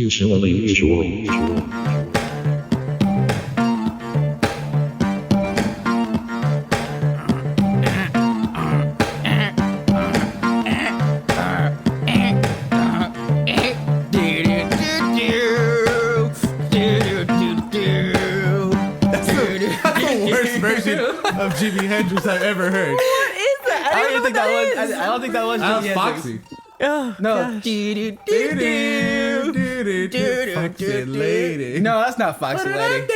usually. Of Jimi Hendrix I've ever heard. What is that? I don't think that was That was Jimi Foxy. Oh, no. Foxy Lady. No, that's not Foxy Lady.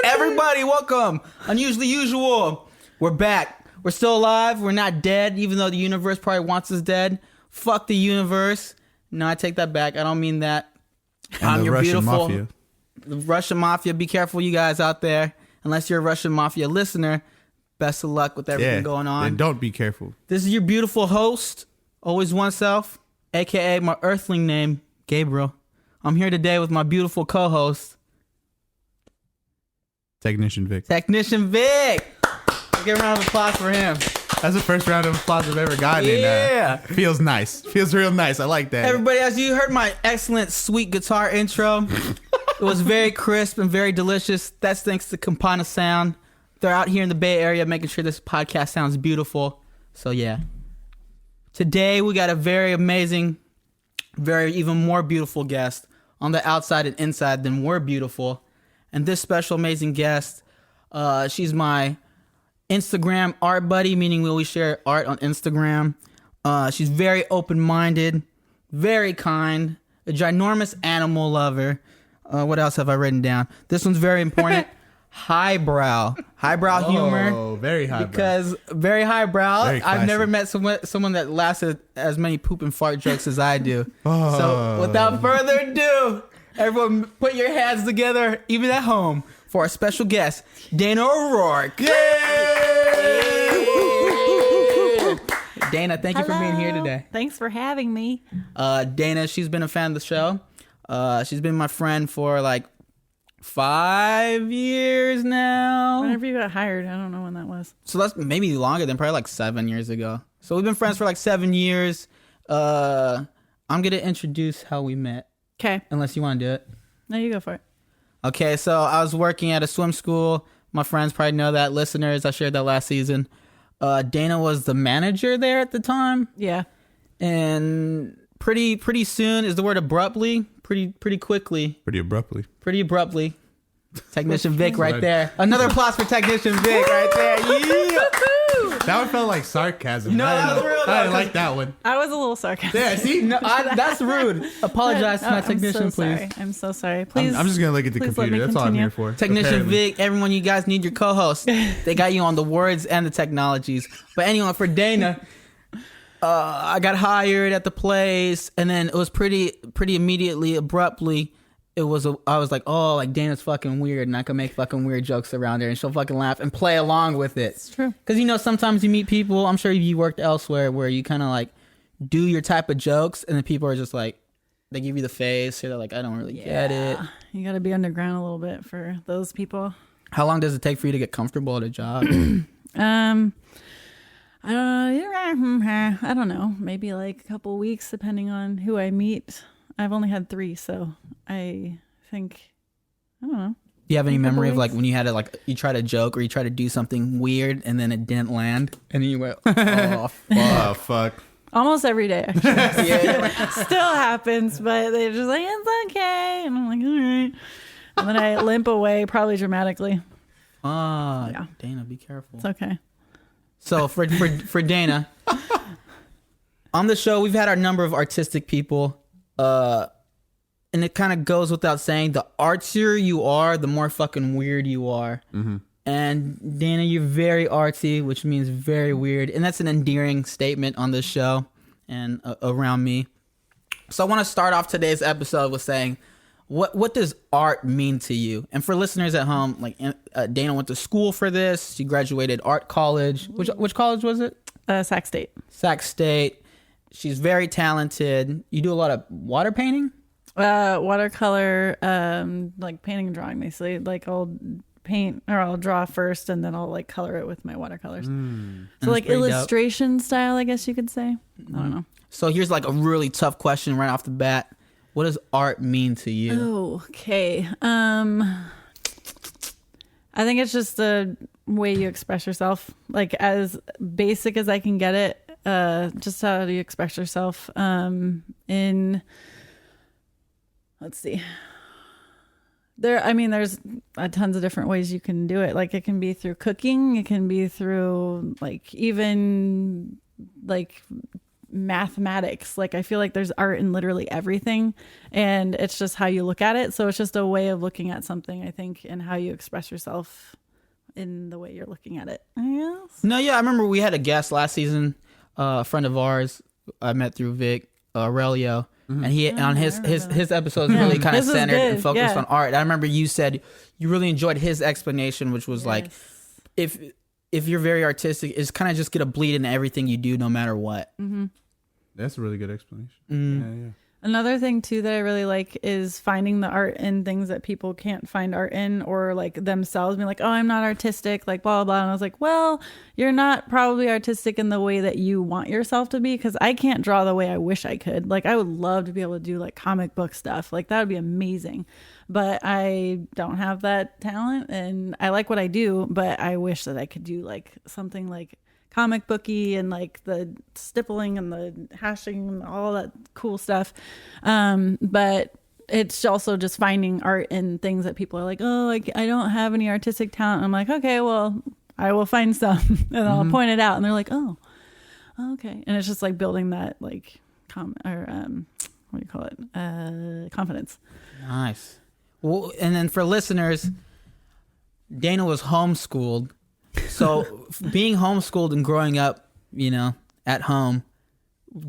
Everybody, welcome. Unusually Usual. We're back. We're still alive. We're not dead, even though the universe probably wants us dead. Fuck the universe. No, I take that back. I don't mean that. And the your Russian beautiful Mafia. The Russian Mafia. Be careful, you guys out there. Unless you're a Russian Mafia listener, best of luck with everything going on. And don't be careful. This is your beautiful host, always oneself, a.k.a. my earthling name, Gabriel. I'm here today with my beautiful co-host, Technician Vic. Technician Vic. Give a round of applause for him. That's the first round of applause I've ever gotten. Yeah. Feels nice. Feels real nice. I like that. Everybody, as you heard my excellent, sweet guitar intro, it was very crisp and very delicious. That's thanks to Campana Sound. They're out here in the Bay Area making sure this podcast sounds beautiful. So, yeah. Today, we got a very amazing, very even more beautiful guest on the outside and inside than we're beautiful. And this special amazing guest, she's my Instagram art buddy, meaning we always share art on Instagram. She's very open-minded, very kind, a ginormous animal lover. What else have I written down? This one's very important. Highbrow humor. Oh, very highbrow. Because very highbrow. Very classy. I've never met someone that laughs at as many poop and fart jokes as I do. So without further ado, everyone put your hands together, even at home, for our special guest, Dana O'Rourke. Yay! Dana, thank you for being here today. Thanks for having me. Dana, she's been a fan of the show. She's been my friend for like 5 years now. Whenever you got hired, I don't know when that was. So that's maybe longer than probably like 7 years ago. So we've been friends for like 7 years. I'm going to introduce how we met. Okay. Unless you want to do it. No, you go for it. Okay, so I was working at a swim school. My friends probably know that. Listeners, I shared that last season. Dana was the manager there at the time. Yeah. And pretty soon, is the word abruptly? Pretty quickly. Pretty abruptly. Technician Vic right there. Another applause for Technician Vic right there. Yeah. That one felt like sarcasm. No, that was real, I though, didn't like that one. I was a little sarcastic. Yeah, see? No, that's rude. Apologize to my technician, please. I'm so sorry. Please. I'm just going to look at the please let me computer. That's all I'm continue. here for. Technician apparently. Vic, everyone, you guys need your co-host. They got you on the words and the technologies. But anyway, for Dana, I got hired at the place, and then it was pretty immediately, abruptly. I was like, oh, like Dana's fucking weird, and I can make fucking weird jokes around her, and she'll fucking laugh and play along with it. It's true. Because, sometimes you meet people, I'm sure you worked elsewhere, where you kind of like do your type of jokes, and then people are just like, they give you the face, or they're like, I don't really get it. You got to be underground a little bit for those people. How long does it take for you to get comfortable at a job? I don't know. Maybe like a couple weeks, depending on who I meet. I've only had 3, so I think, I don't know. Do you have any Couple memory of like weeks. when you had to you try to joke or you try to do something weird and then it didn't land and then you went, oh, Oh, fuck. Almost every day, actually. yeah. Still happens, but they're just like, it's okay. And I'm like, all right. And then I limp away, probably dramatically. Yeah. Dana, be careful. It's okay. So for Dana, on the show, we've had our number of artistic people. And it kind of goes without saying, the artsier you are, the more fucking weird you are. Mm-hmm. And Dana, you're very artsy, which means very weird. And that's an endearing statement on this show and around me. So I want to start off today's episode with saying, what does art mean to you? And for listeners at home, like Dana went to school for this. She graduated art college. Which college was it? Sac State. Sac State. She's very talented. You do a lot of water painting? Watercolor, like painting and drawing, basically. Like I'll paint or I'll draw first and then I'll like color it with my watercolors. So like illustration style, I guess you could say. I don't know. So here's like a really tough question right off the bat. What does art mean to you? Oh, okay. I think it's just the way you express yourself. Like as basic as I can get it, just how do you express yourself? Let's see. There's tons of different ways you can do it. Like it can be through cooking, it can be through like even like mathematics. Like I feel like there's art in literally everything, and it's just how you look at it. So it's just a way of looking at something, I think, and how you express yourself in the way you're looking at it, I guess. No, yeah, I remember we had a guest last season, a friend of ours I met through Vic, Aurelio. And he on his episodes really kind of centered and focused on art. I remember you said you really enjoyed his explanation, which was like, if you're very artistic, it's kind of just gonna bleed into everything you do, no matter what. Mm-hmm. That's a really good explanation. Yeah. Another thing too that I really like is finding the art in things that people can't find art in, or like themselves being like, oh, I'm not artistic, like blah, blah, blah. And I was like, well, you're not probably artistic in the way that you want yourself to be, because I can't draw the way I wish I could. Like I would love to be able to do like comic book stuff. Like that would be amazing. But I don't have that talent, and I like what I do, but I wish that I could do like something like comic booky and like the stippling and the hashing and all that cool stuff. But it's also just finding art in things that people are like, oh, I don't have any artistic talent. I'm like, okay, well, I will find some and I'll point it out. And they're like, oh, okay. And it's just like building that like what do you call it? Confidence. Nice. Well, and then for listeners, Dana was homeschooled. So being homeschooled and growing up, at home,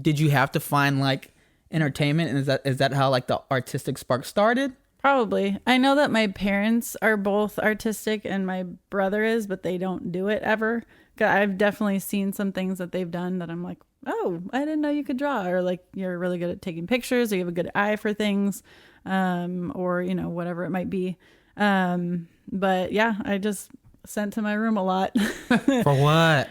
did you have to find like entertainment? And is that how like the artistic spark started? Probably. I know that my parents are both artistic and my brother is, but they don't do it ever. I've definitely seen some things that they've done that I'm like, oh, I didn't know you could draw, or like you're really good at taking pictures, or you have a good eye for things, or whatever it might be. But yeah, I just sent to my room a lot. For what?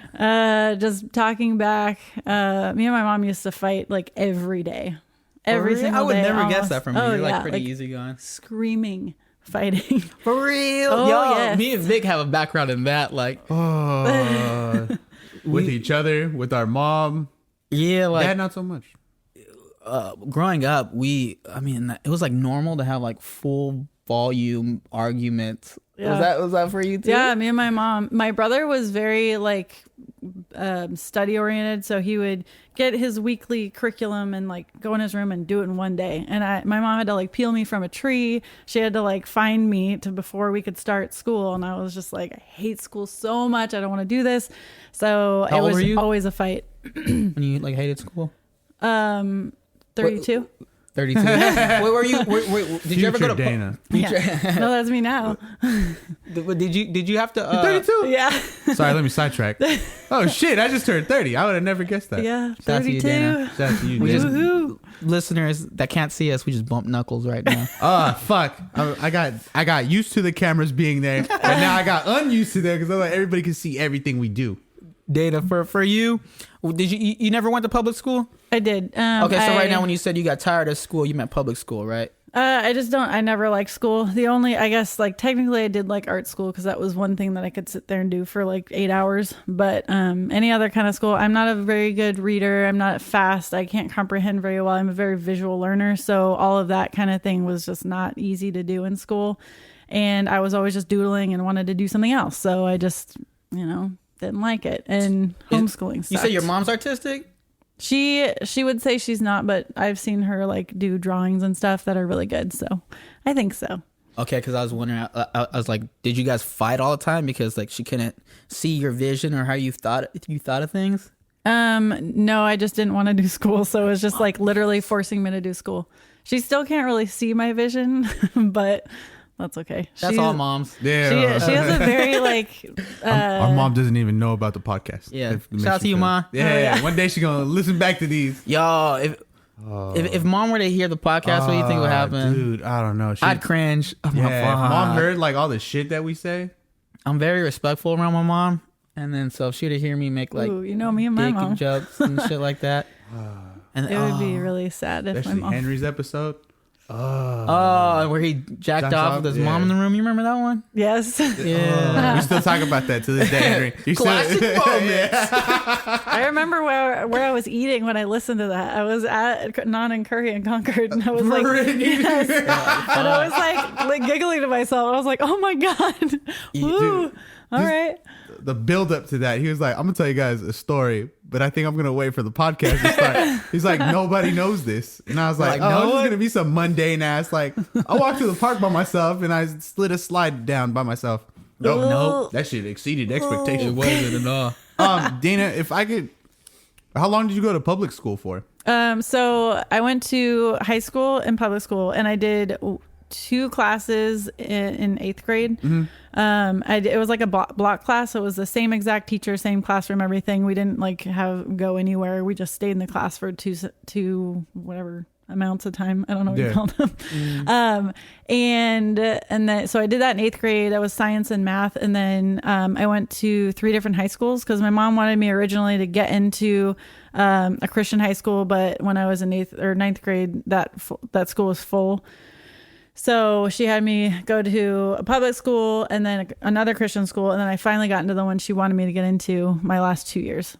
Just talking back. Me and my mom used to fight like every day. Every single day. I would never almost. guess that from you. You're like pretty like easygoing. Screaming, fighting. For real? Oh, Yo, yes. me and Vic have a background in that. Like, With each other, with our mom. Yeah, like Dad, not so much. Growing up, it was like normal to have like full volume arguments. Yeah. Was that for you too? Yeah, me and my mom. My brother was very like study oriented, so he would get his weekly curriculum and like go in his room and do it in one day. And my mom had to like peel me from a tree. She had to like find me before we could start school, and I was just like, I hate school so much. I don't want to do this. So How it old was were you? Always a fight. When you like hated school? 32. 32. Wait, were you? Wait, did you ever go to Dana? Yeah. No, that's me now. Did you have to? 32? Yeah. Sorry, let me sidetrack. Oh shit, I just turned 30. I would have never guessed that. Yeah. Shout out to you, 32. Dana. Shout out to you, We Dana. just Woohoo. listeners that can't see us, we just bump knuckles right now. Fuck. I got used to the cameras being there, and now I got unused to them because like everybody can see everything we do. Dana, for you, did you never went to public school? I did. Okay, so right now when you said you got tired of school, you meant public school, right? I never liked school. The only, I guess, like technically I did like art school because that was one thing that I could sit there and do for like 8 hours. But any other kind of school, I'm not a very good reader. I'm not fast. I can't comprehend very well. I'm a very visual learner. So all of that kind of thing was just not easy to do in school. And I was always just doodling and wanted to do something else. So I just, didn't like it. And homeschooling sucked. You said your mom's artistic? She would say she's not, but I've seen her like do drawings and stuff that are really good. So I think so. Okay, because I was wondering, I was like, did you guys fight all the time because like she couldn't see your vision or how you thought of things? No, I just didn't want to do school, so it was just like literally forcing me to do school. She still can't really see my vision, but that's okay. That's all moms. Yeah. She has a very like. Our mom doesn't even know about the podcast. Yeah. Shout out to you, Ma. Yeah. One day she's gonna listen back to these. Yo, if mom were to hear the podcast, what do you think would happen? Dude, I don't know. I'd cringe. Oh, my Yeah, if God. mom heard like all the shit that we say. I'm very respectful around my mom, and then so if she were to hear me make like Ooh, me and my dick mom. jokes and shit like that, and It would be really sad if my Especially mom. Henry's episode. Oh, where he jacked off with his mom in the room. You remember that one? Yes. Yeah. We still talk about that to this day. Classic moments. I remember where I was eating when I listened to that. I was at Non and Curry and Concord, and I was like, yes. And I was like giggling to myself. I was like, oh my God. Woo. All right. The build up to that, he was like, I'm gonna tell you guys a story, but I think I'm gonna wait for the podcast to start. He's like, nobody knows this. And I was like, Like, oh, no this is one? gonna be some mundane ass, like, I walked to the park by myself and I slid a slide down by myself. Nope. That shit exceeded expectations. It wasn't at all. Dana, if I could, how long did you go to public school for? So I went to high school and public school, and I did 2 classes in 8th grade. It was like a block class, so it was the same exact teacher, same classroom, everything. We didn't like go anywhere. We just stayed in the class for two whatever amounts of time. I don't know what you call them. And then so I did that in 8th grade. That was science and math. And then I went to 3 different high schools because my mom wanted me originally to get into a Christian high school, but when I was in 8th or 9th grade, that school was full. So she had me go to a public school and then another Christian school. And then I finally got into the one she wanted me to get into my last 2 years.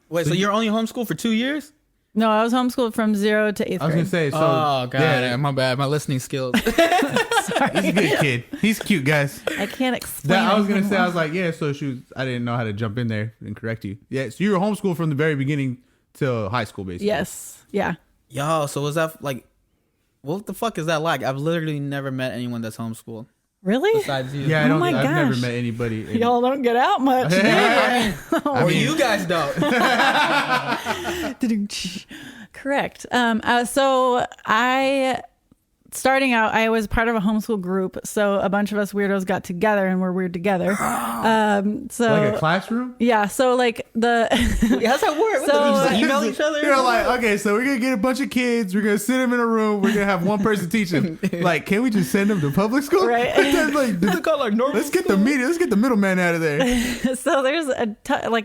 Wait, so you're only homeschooled for 2 years? No, I was homeschooled from 0 to 8th grade. I was gonna say, so Oh, God. My bad. My listening skills. he's a good kid. He's cute, guys. I can't explain. I was gonna anything say, I more. was like, yeah. So I didn't know how to jump in there and correct you. Yeah, so you were homeschooled from the very beginning till high school, basically. Yes. Yeah. Yo, so was that like, what the fuck is that like? I've literally never met anyone that's homeschooled Really? besides you. Yeah, Oh my I've never gosh. met anybody. Y'all don't get out much. Or you guys don't. Correct. So starting out, I was part of a homeschool group. So a bunch of us weirdos got together and we're weird together. So Like a classroom? yeah. So like How's that work? So- You just email each other? You're like, okay, so we're gonna get a bunch of kids. We're gonna sit them in a room. We're gonna have one person teach them. Like, can we just send them to public school? Right. It's called like normal Let's get the media. Let's get the middleman out of there. So there's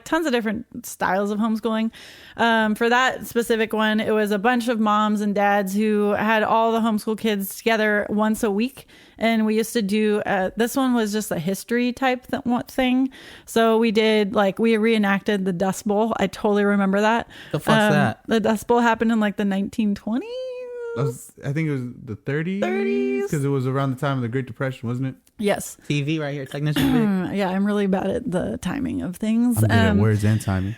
tons of different styles of homeschooling. For that specific one, it was a bunch of moms and dads who had all the homeschool kids together once a week. And we used to do, this one was just a history type thing. So we reenacted the Dust Bowl. I totally remember that. The fuck's that? The Dust Bowl happened in like the 1920s. I think it was the 30s. 30s. Because it was around the time of the Great Depression, wasn't it? Yes. TV right here. Technician Vic. Yeah, I'm really bad at the timing of things. I'm good at words and timing.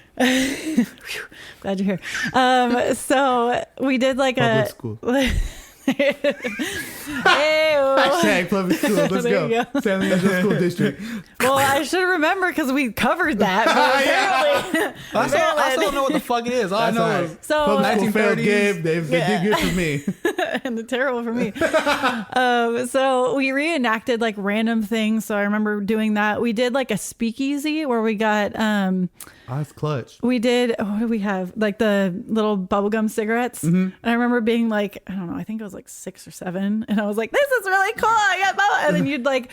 Glad you're here. So we did like Public a school. Hey, Public school. Let's There you go. go. San Leandro School District. well, I should remember because we covered that. But apparently, I still don't know what the fuck it is. All I That's know all right. is so Public school failed 1930s. Gabe. They did good for me. and the terrible for me. So we reenacted like random things. So I remember doing that. We did like a speakeasy where we got Oh, that's clutch. we did, what did we have? Like the little bubblegum cigarettes. And I remember being like, I don't know, I think I was like 6 or 7. And I was like, this is really cool. I got bubble. And then you'd like,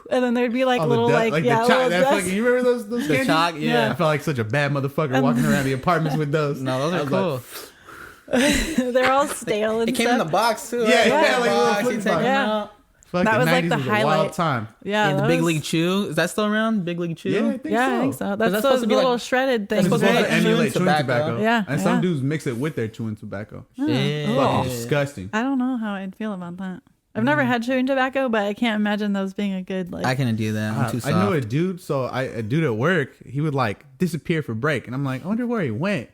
and then there'd be like little like, the yeah, chalk, little that's dust. like, you remember those The candies? chalk, yeah. I felt like such a bad motherfucker walking around the apartments with those. No, those I are was like, cool. They're all stale and It came stuff. in the box too. Yeah, right? yeah, The like a little box, flip you take box. them Yeah. out. Fuck, That the was like 90s the was a highlight. wild time. Yeah, Yeah, the that Big was- League Chew. Is that still around? Big League Chew? Yeah, I think Yeah, so. I think so. that's That's supposed those to be little like- shredded that's things. It's supposed supposed to to be like emulate chewing chewing tobacco. tobacco. Yeah, And some yeah. dudes mix it with their chewing tobacco. Shit. Fucking disgusting. I don't know how I'd feel about that. I've never had chewing tobacco, but I can't imagine those being a good like. I couldn't do that. I'm too soft. I know a dude, a dude at work, he would like disappear for break. And I'm like, I wonder where he went.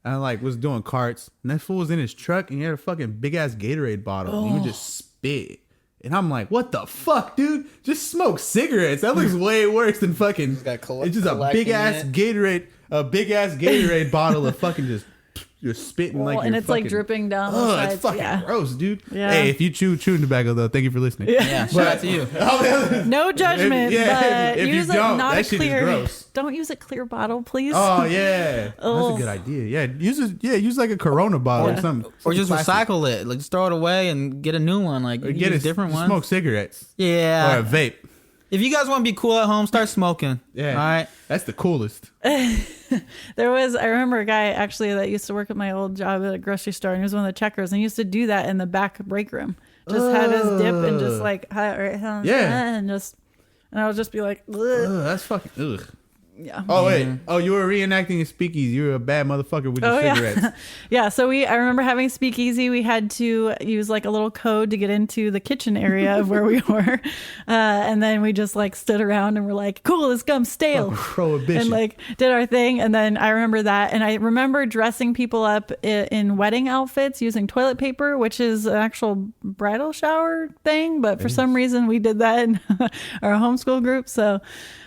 And I like was doing carts. And that fool was in his truck and he had a fucking big ass Gatorade bottle. And he would just spit. And I'm like, what the fuck, dude? Just smoke cigarettes. That looks way worse than fucking. It's just a big ass Gatorade bottle of fucking just spitting like and you're it's like fucking- dripping down the Oh, sides. it's fucking Yeah. gross, dude. Yeah. Hey, if you chew chewing tobacco though, thank you for listening. Yeah, shout out to you. No judgment, Yeah, but if you use don't, it not that a shit is clear. gross. Don't use a clear bottle, please. Oh yeah, that's Oh. a good idea. Yeah, use like a Corona bottle or Yeah. something, Or just plastic. recycle it. Like just throw it away and get a new one. Like Or use get a different just ones. Smoke cigarettes or Yeah. a vape. If you guys want to be cool at home, start smoking. Yeah. All right. That's the coolest. I remember a guy actually that used to work at my old job at a grocery store, and he was one of the checkers, and he used to do that in the back break room. Just had his dip and just like, and I would just be like, ugh. That's fucking ugh. Yeah. Oh wait. Oh, you were reenacting a speakeasy. You were a bad motherfucker with your cigarettes. Yeah. Yeah. So I remember having speakeasy. We had to use like a little code to get into the kitchen area of where we were, and then we just like stood around and were like, "Cool, this gum's stale." Prohibition. And like did our thing. And then I remember that, and I remember dressing people up in wedding outfits using toilet paper, which is an actual bridal shower thing. But for some reason, we did that in our homeschool group. So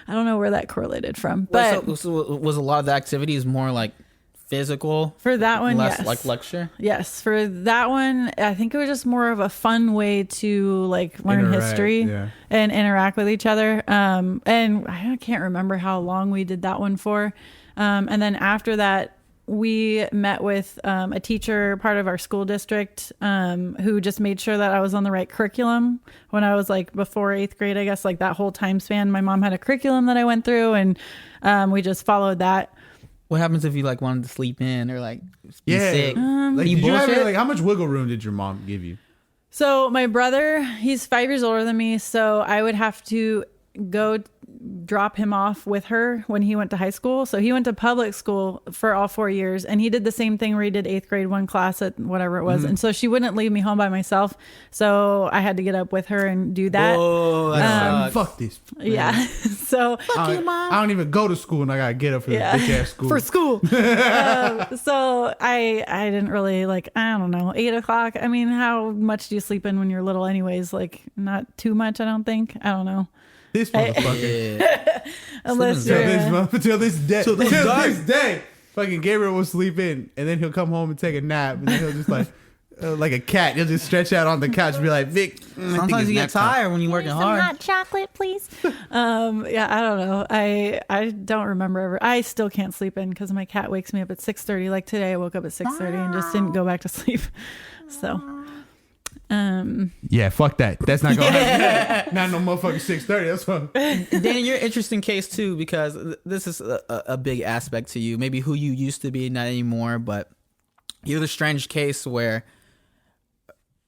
I don't know where that correlated from, but so was a lot of the activities more like physical for that one, less yes, like lecture? Yes, for that one, I think it was just more of a fun way to like learn history and interact with each other. And I can't remember how long we did that one for. And then after that, we met with a teacher, part of our school district, who just made sure that I was on the right curriculum when I was like before 8th grade, I guess, like that whole time span. My mom had a curriculum that I went through, and we just followed that. What happens if you like wanted to sleep in or like be sick? Like, you did you have, bullshit? like, how much wiggle room did your mom give you? So my brother, he's 5 years older than me, so I would have to go drop him off with her when he went to high school. So he went to public school for all 4 years, and he did the same thing where he did 8th grade, one class at whatever it was. And so she wouldn't leave me home by myself. So I had to get up with her and do that. Oh, that sucks. Fuck this. Man. Yeah. So Fuck you, Mom. I don't even go to school, and I gotta get up for this bitch ass school. for school. So I didn't really like, I don't know, 8 o'clock. I mean, how much do you sleep in when you're little anyways? Like not too much, I don't think. I don't know. This motherfucker. Yeah. Unless Till this day. Till this day. Fucking Gabriel will sleep in, and then he'll come home and take a nap, and then he'll just like a cat. He'll just stretch out on the couch and be like, Vic. Sometimes you get tired when you're working hard. Hot chocolate, please. Yeah, I don't know. I don't remember ever. I still can't sleep in because my cat wakes me up at 6:30. Like today, I woke up at 6:30 and just didn't go back to sleep. So, Yeah, fuck that. That's not gonna happen. Not no motherfucking 6:30. That's what. Danny, you're an interesting case too, because this is a big aspect to you. Maybe who you used to be, not anymore, but you're the strange case where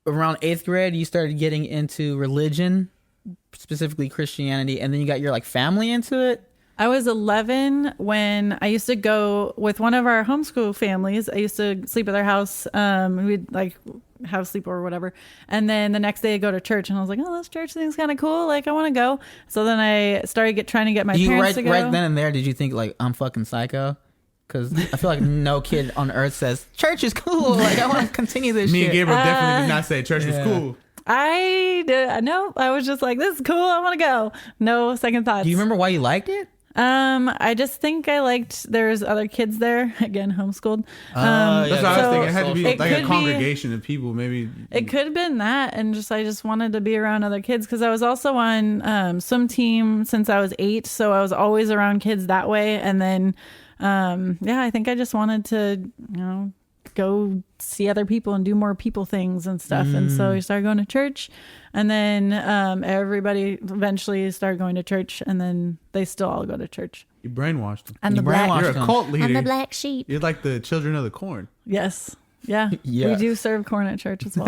around 8th grade you started getting into religion, specifically Christianity, and then you got your like family into it. I was 11 when I used to go with one of our homeschool families. I used to sleep at their house. We'd like have sleep or whatever. And then the next day I go to church, and I was like, oh, this church thing's kind of cool. Like, I want to go. So then I started trying to get my parents to go. Right then and there, did you think like, I'm fucking psycho? Because I feel like no kid on earth says church is cool. Like, I want to continue this Me shit. and Gabriel definitely did not say church was cool. No, I was just like, this is cool. I want to go. No second thoughts. Do you remember why you liked it? I just think I liked there's other kids there. Again, homeschooled. That's what I was thinking. It had to be It like a could be- congregation of people, maybe. It could have been that, and I just wanted to be around other kids because I was also on swim team since I was 8, so I was always around kids that way. And then, I think I just wanted to, go see other people and do more people things and stuff. And so we started going to church, and then everybody eventually started going to church, and then they still all go to church. You brainwashed them. And You the black, brainwashed You're a them. cult leader. I'm the black sheep. You're like the children of the corn. yes, yeah, Yes. we do serve corn at church as well.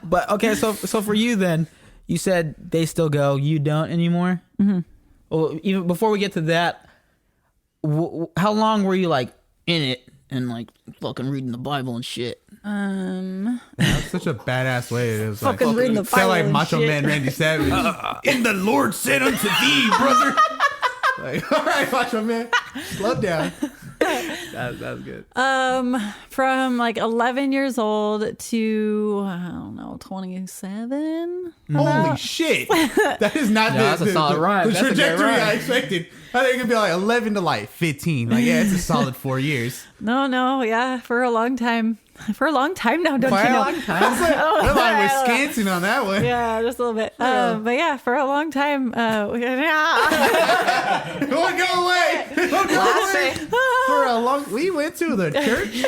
But okay, so for you then, you said they still go, you don't anymore. Mm-hmm. Well, even before we get to that, how long were you like in it and like fucking reading the Bible and shit? That's such a badass way. It was Fucking like, reading the sound like Bible and Macho shit. Man Randy Savage. And the Lord said unto thee, brother. Like, all right, Macho Man, slow down. That was good. From like 11 years old to I don't know 27. Holy shit! That is not that's a solid run. the That's a good trajectory run. I expected. I think it'd be like 11 to like 15. Like, yeah, it's a solid 4 years. No, yeah, for a long time. For a long time now, don't For you a know? long time. We're like Wisconsin on that one. Yeah, just a little bit. But yeah, for a long time. Don't go away. Don't go away. For a long, we went to the church.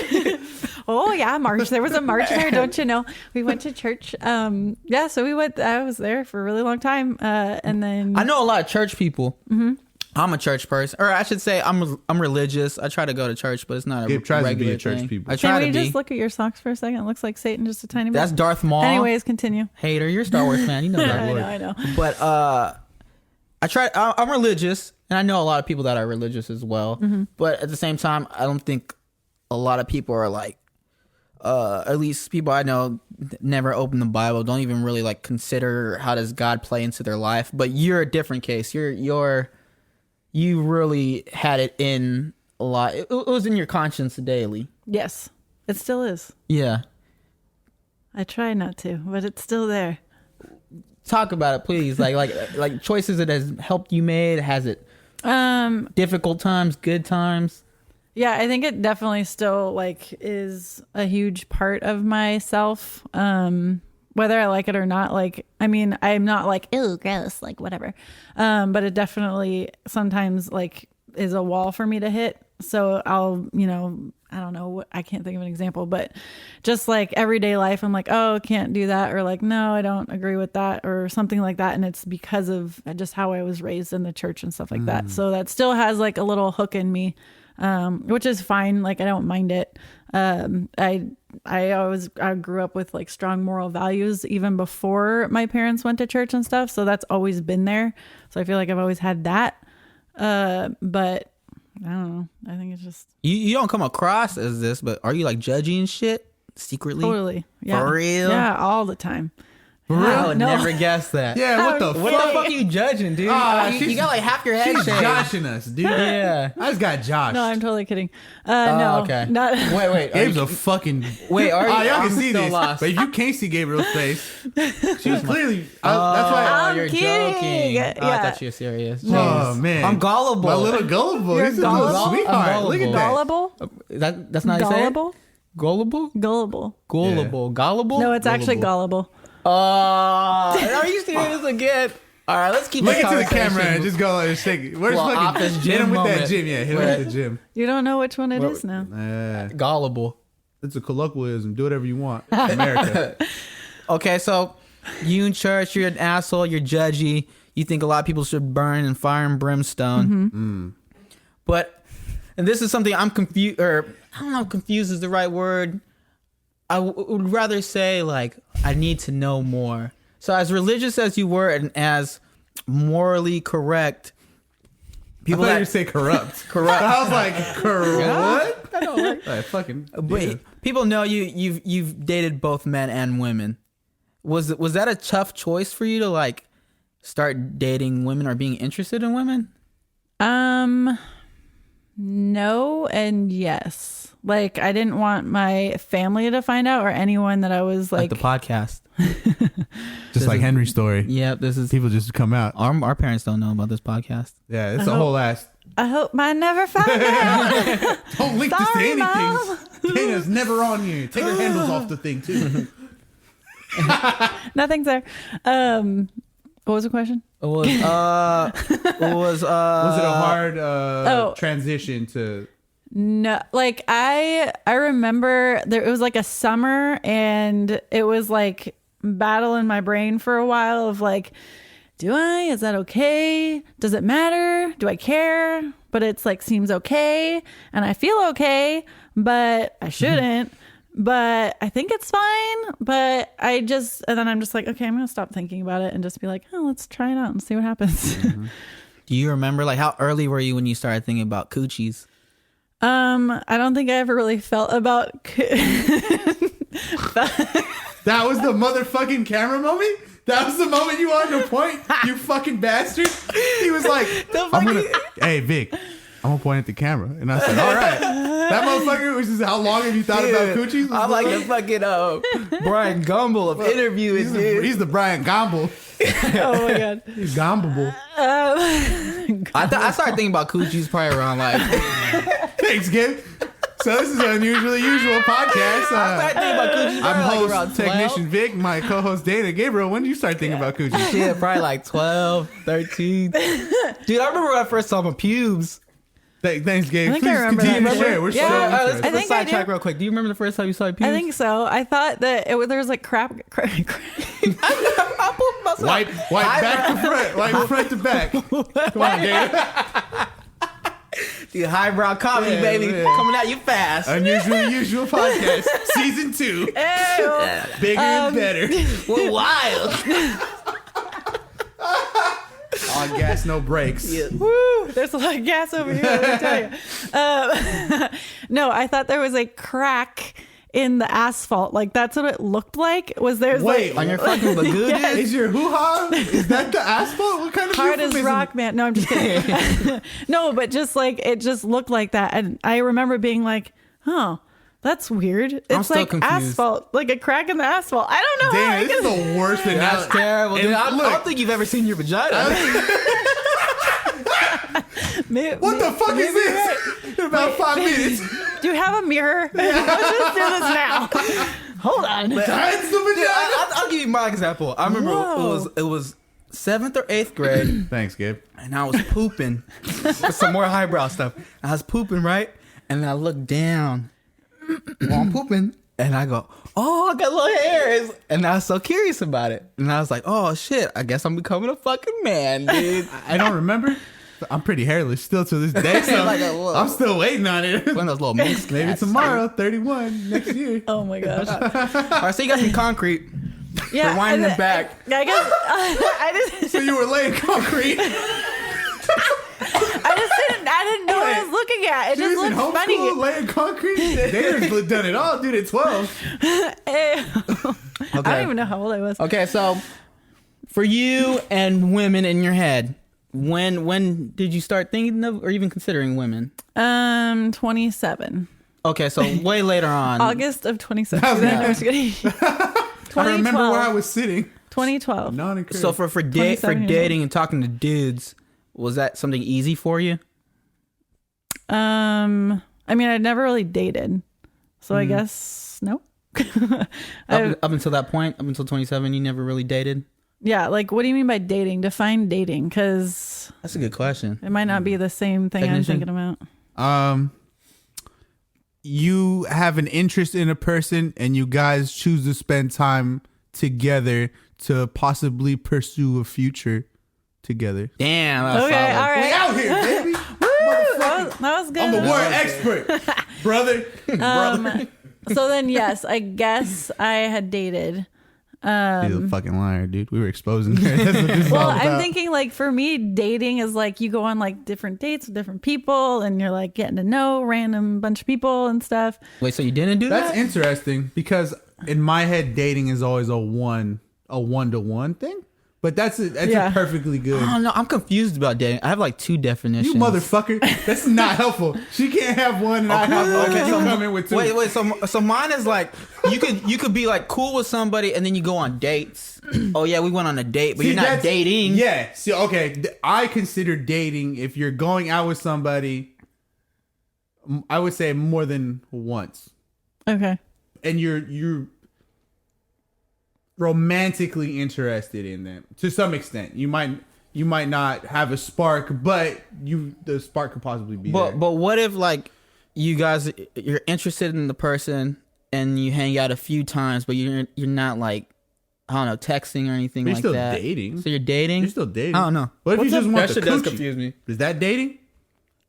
Oh yeah, march. There was a march there, don't you know? We went to church. Yeah, so we went. I was there for a really long time, and then I know a lot of church people. Mm-hmm. I'm a church person, or I should say, I'm religious. I try to go to church, but it's not a Gabe tries to be regular a church thing. people. I try can to we be. just look at your socks for a second? It looks like Satan just a tiny bit. That's Darth Maul. Anyways, continue. Hater, you're a Star Wars fan. You know that. I know. But I'm religious, and I know a lot of people that are religious as well. Mm-hmm. But at the same time, I don't think a lot of people are like, at least people I know never open the Bible, don't even really like consider how does God play into their life. But you're a different case. You really had it in a lot. It was in your conscience daily. Yes, it still is. Yeah. I try not to, but it's still there. Talk about it, please. Like choices that has helped you made. Has it difficult times, good times? Yeah, I think it definitely still like is a huge part of myself. Whether I like it or not, like, I mean, I'm not like, ew, gross, like whatever. But it definitely sometimes like is a wall for me to hit. So I'll, I don't know, I can't think of an example, but just like everyday life, I'm like, oh, can't do that. Or like, no, I don't agree with that or something like that. And it's because of just how I was raised in the church and stuff like that. So that still has like a little hook in me, which is fine. Like, I don't mind it. I grew up with like strong moral values even before my parents went to church and stuff. So that's always been there. So I feel like I've always had that. But I don't know. I think it's just You don't come across as this, but are you like judging shit secretly? totally. Yeah. For real? Yeah, all the time. I would No. never guess that. Yeah, what the What the fuck? fuck are you judging, dude? You she's- got like half your head She's shaved. joshing us, dude. Yeah. I just got Josh. No, I'm totally kidding. No, okay. not. Wait. Gabe's a fucking. Wait, are you? Y'all I'm can see still this, lost. but if you can't see Gabriel's face, she was clearly. that's Oh, why. I'm you're kidding. joking. Yeah. Oh, I thought you were serious. Oh Jeez. man, I'm gullible. My little gullible. You're He's a little gullible? sweetheart. I'm Look at that. Gullible? That's not how you say it? Gullible? Gullible? Gullible. Gullible. Gullible? No, it's actually gullible. Are you serious again? All right, let's keep Look this into the conversation. camera and just go like shake it. Where's Well, fucking office hit gym him with that moment. gym? Yeah, hit him Right. with the gym. You don't know which one it is now. Gullible. It's a colloquialism. Do whatever you want. America. Okay, so you in church, you're an asshole, you're judgy, you think a lot of people should burn in fire and brimstone. But, and this is something I'm confused, or I don't know if confused is the right word. I would rather say, like, I need to know more. So as religious as you were and as morally correct, people I thought that you say corrupt. corrupt. I was like, corrupt? I don't like. Like, fucking. But yeah. people know you've dated both men and women. Was that a tough choice for you to like start dating women or being interested in women? No and yes. Like, I didn't want my family to find out or anyone that I was like. The podcast. Just like Henry's story. Yep, this is People just come out. our parents don't know about this podcast. Yeah, it's a whole ass. I hope mine never found out. Don't link this to Sorry, anything. Mom. Dana's never on here. Take her handles off the thing too. Nothing's there. What was the question? It was Was it a hard transition to? No, like I remember it was like a summer and it was like battle in my brain for a while of like, is that okay? Does it matter? Do I care? But it's like seems okay and I feel okay, but I shouldn't. But I think it's fine. But and then I'm just like, okay, I'm gonna stop thinking about it and just be like, oh, let's try it out and see what happens. Do you remember like how early were you when you started thinking about coochies? I don't think I ever really felt about. That was the motherfucking camera moment? That was the moment you wanted to point? You fucking bastard. He was like, hey, Vic, I'm going to point at the camera. And I said, all right. That motherfucker was just, how long have you thought about coochies? I'm like the fucking Brian Gumble of interviewing, dude. He's the Brian Gomble. Oh my god. He's Gombable. I started thinking about coochies probably around like. Thanks, Gabe. So this is an unusually usual podcast. I started thinking about coochies I'm probably host, like around 12. technician Vic, my co-host Dana. Gabriel, when did you start thinking about coochies? Yeah, probably like 12, 13. Dude, I remember when I first saw my pubes. Thanks, Gabe. I think Please I remember continue that. to share. We're Yeah, so let's interested. get I the think I sidetrack do. real quick. Do you remember the first time you saw your penis? I think so. I thought that there was like crap. I pooped myself. Wipe back to front. Wipe front to back. Come on, Gabe. The highbrow comedy, Yeah, baby, man. coming at you fast. Unusual Usual Podcast. Season 2. Bigger and better. We're wild. On gas, no brakes. Woo! There's a lot of gas over here. Let me tell you. No, I thought there was a crack in the asphalt. Like that's what it looked like. Was there's Wait, like On your fucking lagoon, Yes. Is your hoo-ha? Is that the asphalt? What kind of hard as euphemism? rock, man. No, I'm just kidding. No, but just like it just looked like that, and I remember being like, "Huh, that's weird." It's still like confused. asphalt, like a crack in the asphalt. I don't know. How I Damn, this is can- the worst thing. that's terrible. Dude, I don't think you've ever seen your vagina. What the fuck is this? In about 5 minutes. Do you have a mirror? Let's just do this now. Hold on. That's the vagina. I'll give you my example. I remember Whoa. it was 7th or 8th grade, Thanks, Gabe. and I was pooping. Some more highbrow stuff. I was pooping, right? And then I looked down while I'm pooping, and I go, "Oh, I got little hairs," and I was so curious about it. And I was like, "Oh shit, I guess I'm becoming a fucking man, dude." I don't remember. I'm pretty hairless still to this day, so Like a little- I'm still waiting on it. One of those little mix. Maybe tomorrow, 31 next year. Oh my gosh. All right, so you got some concrete. Yeah. Rewinding them back. I guess I just So you were laying concrete. I didn't know what I was looking at. It She was just in looked funny. homeschool laying concrete. They've done it all, dude. At 12. I don't even know how old I was. Okay, so for you and women in your head, when did you start thinking of or even considering women? 27. Okay, so way later on. August of 2017. Yeah. No, just kidding. I remember where I 2012. was sitting. 2012. Non-encouraged. So for 27 years old. dating and talking to dudes, was that something easy for you? I mean, I'd never really dated, so I guess no. Up until that point, up until 27, you never really dated? Yeah, like what do you mean by dating? Define dating, because That's a good question. it might not be the same thing I'm Technician? thinking about. You have an interest in a person and you guys choose to spend time together to possibly pursue a future together. Damn, that's Okay, solid. all right. We out here, baby. That was good. I'm the word expert, brother. Brother. So then, yes, I guess I had dated. He's a fucking liar, dude. We were exposing her. That's what this is Well, all I'm about. thinking like for me, dating is like you go on like different dates with different people, and you're like getting to know random bunch of people and stuff. Wait, so you didn't do That's that? interesting because in my head, dating is always a one-to-one thing. But that's Yeah. a perfectly good. Oh no, I'm confused about dating. I have like two definitions. You motherfucker. That's not helpful. She can't have one and I have one. Okay, You so come in with two. Wait. So mine is like you could be like cool with somebody and then you go on dates. Oh yeah, we went on a date, but See, you're not that's- dating. Yeah. See, okay. I consider dating if you're going out with somebody, I would say more than once. Okay. And you're romantically interested in them to some extent. You might not have a spark, but the spark could possibly be there. But what if like you're interested in the person and you hang out a few times, but you're not like I don't know texting or anything You're like still that. dating. So you're dating. You're still dating. I don't know. What if What's you just up? want That the shit does coochie? confuse me. Is that dating?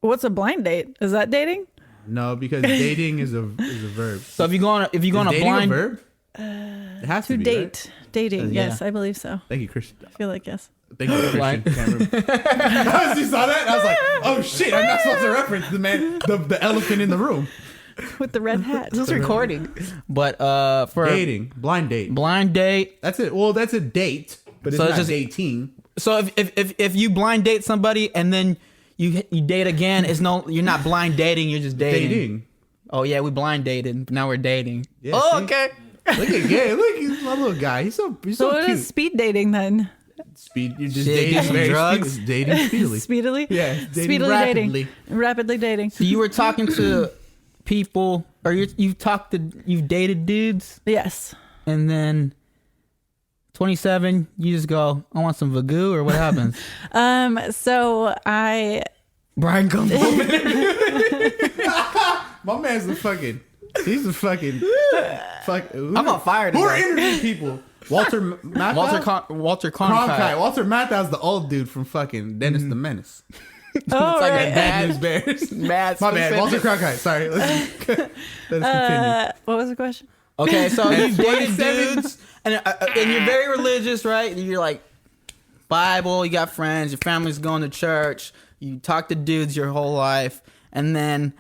What's a blind date? Is that dating? No, because dating is a verb. So if you go on a Is blind dating a verb? It has to To be, date. right? Dating. Yeah. Yes, I believe so. Thank you, Christian. I feel like yes. Thank you, Christian. Blind. Can't remember. You saw that? I was like, oh shit! I'm not supposed to reference the elephant in the room. With the red hat. This is recording. But for Dating, blind date. blind date. That's it. Well, that's a date, but it's So it's not just- dating. So if you blind date somebody and then you date again, you're not blind dating, you're just dating. Dating. Oh yeah, we blind dated. Now we're dating. Yeah, oh see? okay. Look at Gay. Look, he's my little guy. He's so So what cute. is speed dating then? Speed. You're just Shit, dating do some very drugs? speed- Dating speedily. Speedily? Yeah, dating Speedily rapidly. dating. Rapidly dating. So you were talking to people, or you've dated dudes, Yes. and then 27, you just go, I want some Vagoo, or what happens? So I Brian comes over. My man's the fucking. He's the fucking. I'm on fire today. Who are interviewing people? Walter Matthau? Walter Cronkite. Walter Matthau's the old dude from fucking Dennis the Menace. Oh, like right. a Bad News Bears. Mad My bad. specific. Walter Cronkite. Sorry. Let's continue. What was the question? Okay, so you dated 27. dudes, and you're very religious, right? You're like Bible. You got friends. Your family's going to church. You talk to dudes your whole life, and then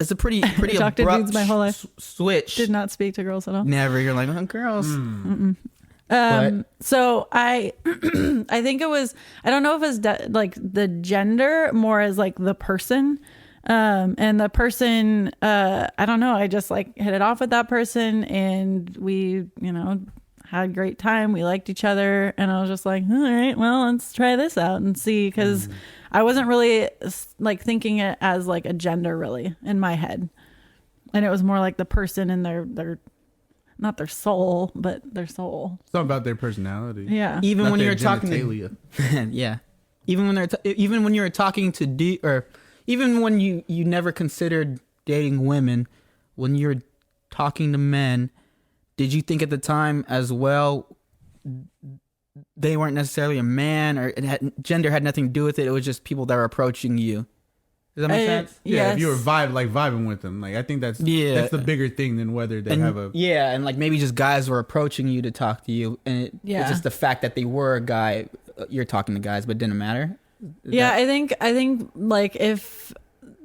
it's a pretty talked to abrupt dudes my whole life. switch. Did not speak to girls at all. Never. You're like, oh, girls. So I think it was, I don't know if it's like the gender more as like the person. And the person, I don't know, I just like hit it off with that person and we, had a great time. We liked each other and I was just like, all right, well, let's try this out and see. Cause I wasn't really like thinking it as like a gender really in my head. And it was more like the person and their not their soul, but their soul. Something about their personality. Yeah. Even Not when their you're talking genitalia. yeah. Even when you're talking to or even when you never considered dating women, when you're talking to men, did you think at the time as well they weren't necessarily a man or gender had nothing to do with it? It was just people that were approaching you. Does that make sense? Yeah, Yes. if you were vibing with them, like I think that's the bigger thing than whether they have a. Yeah, and like maybe just guys were approaching you to talk to you, and it's just the fact that they were a guy. You're talking to guys, but it didn't matter. I think like if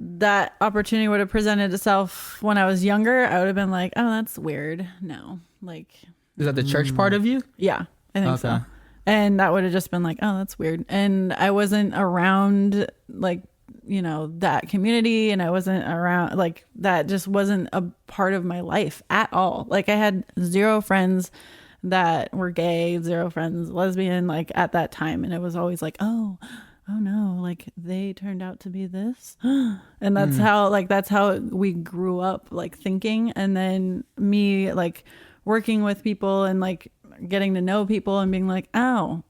that opportunity would have presented itself when I was younger, I would have been like, oh, that's weird. No, like. Is that the church part of you? Yeah, I think so. And that would have just been like, oh, that's weird. And I wasn't around like, that community, and I wasn't around like that, just wasn't a part of my life at all. Like I had 0 friends that were gay, 0 friends lesbian, like at that time. And it was always like, oh no, like they turned out to be this. And that's how we grew up like thinking. And then me like working with people and like getting to know people and being like, oh,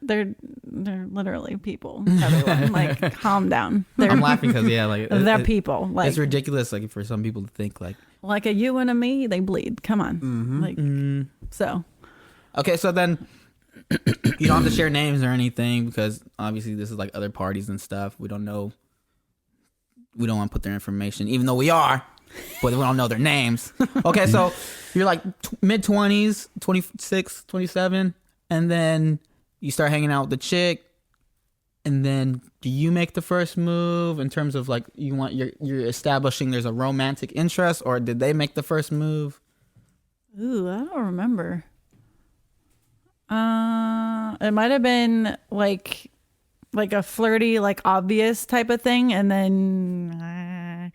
they're literally people. Everyone, like, calm down. I'm laughing because they're people. Like it's ridiculous, like for some people to think like a you and a me, they bleed. Come on, so. Okay, so then you don't have to share names or anything because obviously this is like other parties and stuff. We don't know. We don't want to put their information, even though we are. But we don't know their names. Okay, so you're like mid-20s, 26, 27, and then you start hanging out with the chick, and then do you make the first move in terms of like you're establishing there's a romantic interest, or did they make the first move? Ooh, I don't remember. It might have been like a flirty, like obvious type of thing, and then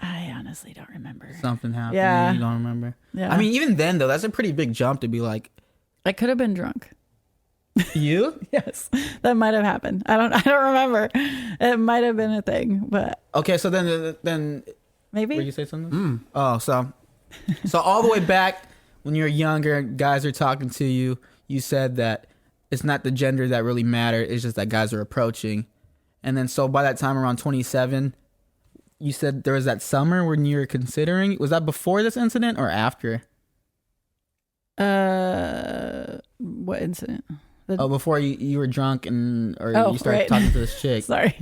I honestly don't remember. Something happened. Yeah. You don't remember. Yeah. I mean, even then though, that's a pretty big jump to be like. I could have been drunk. You? Yes, that might have happened. I don't remember. It might have been a thing, but Okay, so then maybe. Were you say something? Oh, so all the way back when you were younger, guys are talking to you. You said that it's not the gender that really mattered. It's just that guys are approaching, and then so by that time around 27. You said there was that summer when you were considering. Was that before this incident or after? What incident? Before you were drunk you started right. talking to this chick. Sorry.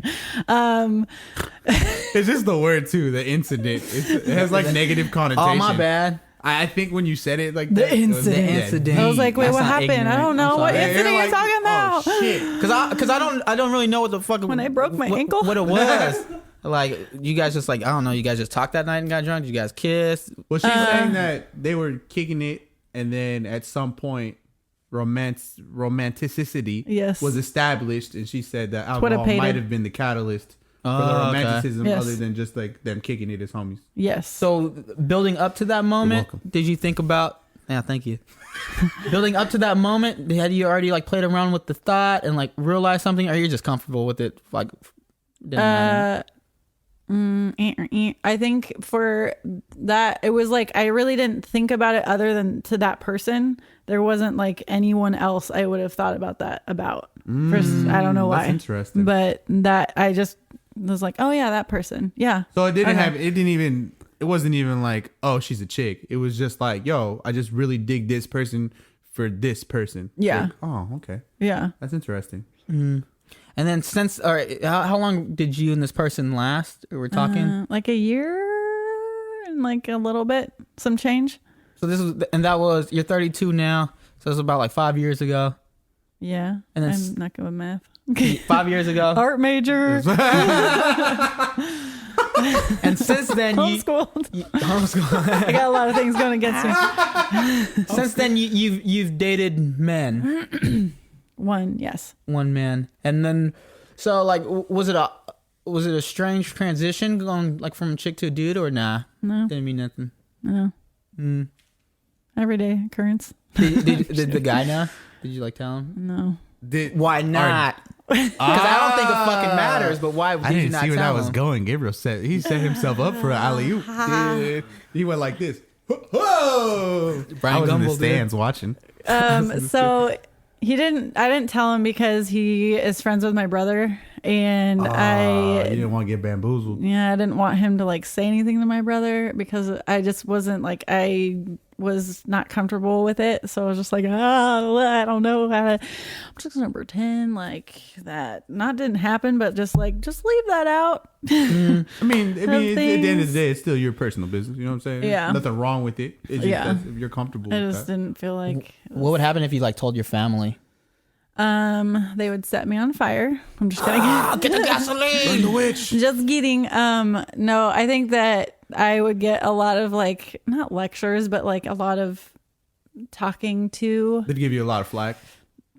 It's just the word too. The incident. It has like negative connotation. Oh, my bad. I think when you said it like The that, it was- incident. The incident. I was like, wait, That's what not happened? ignorant. I don't know I'm what sorry. incident you're talking about. Oh shit! Because I don't really know what the fuck When I broke my ankle? what it was. Like you guys just like I don't know. You guys just talked that night and got drunk. You guys kissed. Was she saying that they were kicking it, and then at some point, romanticity Yes. was established, and she said that what it alcohol paid might her. have been the catalyst for the Oh, okay. romanticism, Yes. other than just like them kicking it as homies. Yes. So building up to that moment, welcome. did you think about? Yeah, thank you. Building up to that moment, had you already like played around with the thought and like realized something, or you're just comfortable with it? Like, didn't matter? I think for that, it was like I really didn't think about it other than to that person. There wasn't like anyone else I would have thought about that about. First, I don't know why. That's interesting. But that I just was like, oh yeah, that person. Yeah. So it didn't Okay. have. It wasn't even like, oh, she's a chick. It was just like, yo, I just really dig this person for this person. Yeah. Like, oh, okay. Yeah. That's interesting. And then since, all right, how long did you and this person last? We're talking. Like a year and like a little bit, some change. So this was, and that was, you're 32 now. So it was about like 5 years ago. Yeah. And then I'm not good with math. 5 years ago. Art major. And since then, Homeschooled. homeschool. I got a lot of things going against me. Since then, you've dated men. One, yes. One man, and then so like, was it a strange transition going like from a chick to a dude, or nah? No. Didn't mean nothing. No. Everyday occurrence. Did the guy know? Did you like tell him? No. Why not? Because I don't think it fucking matters. But why did I you didn't not see where that tell was him? going. Gabriel set himself up for an alley oop. Yeah. He went like this. Whoa! Brian I was in Gumble the stands watching. So I didn't tell him because he is friends with my brother, and You didn't want to get bamboozled. I didn't want him to like say anything to my brother because I just wasn't like, I was not comfortable with it. So I was just like, I don't know how to, I'm just gonna pretend like that didn't happen, but just leave that out. I mean, at the end of things. the day, it's still your personal business. You know what I'm saying? Yeah. Nothing wrong with it. It's just Yeah. if you're comfortable I with just that. didn't feel like What would happen if you like told your family? they would set me on fire. I'm just kidding. Get the gasoline. Burn the witch. Just kidding. No, I think that I would get a lot of like, not lectures, but like a lot of talking to. They'd give you a lot of flack.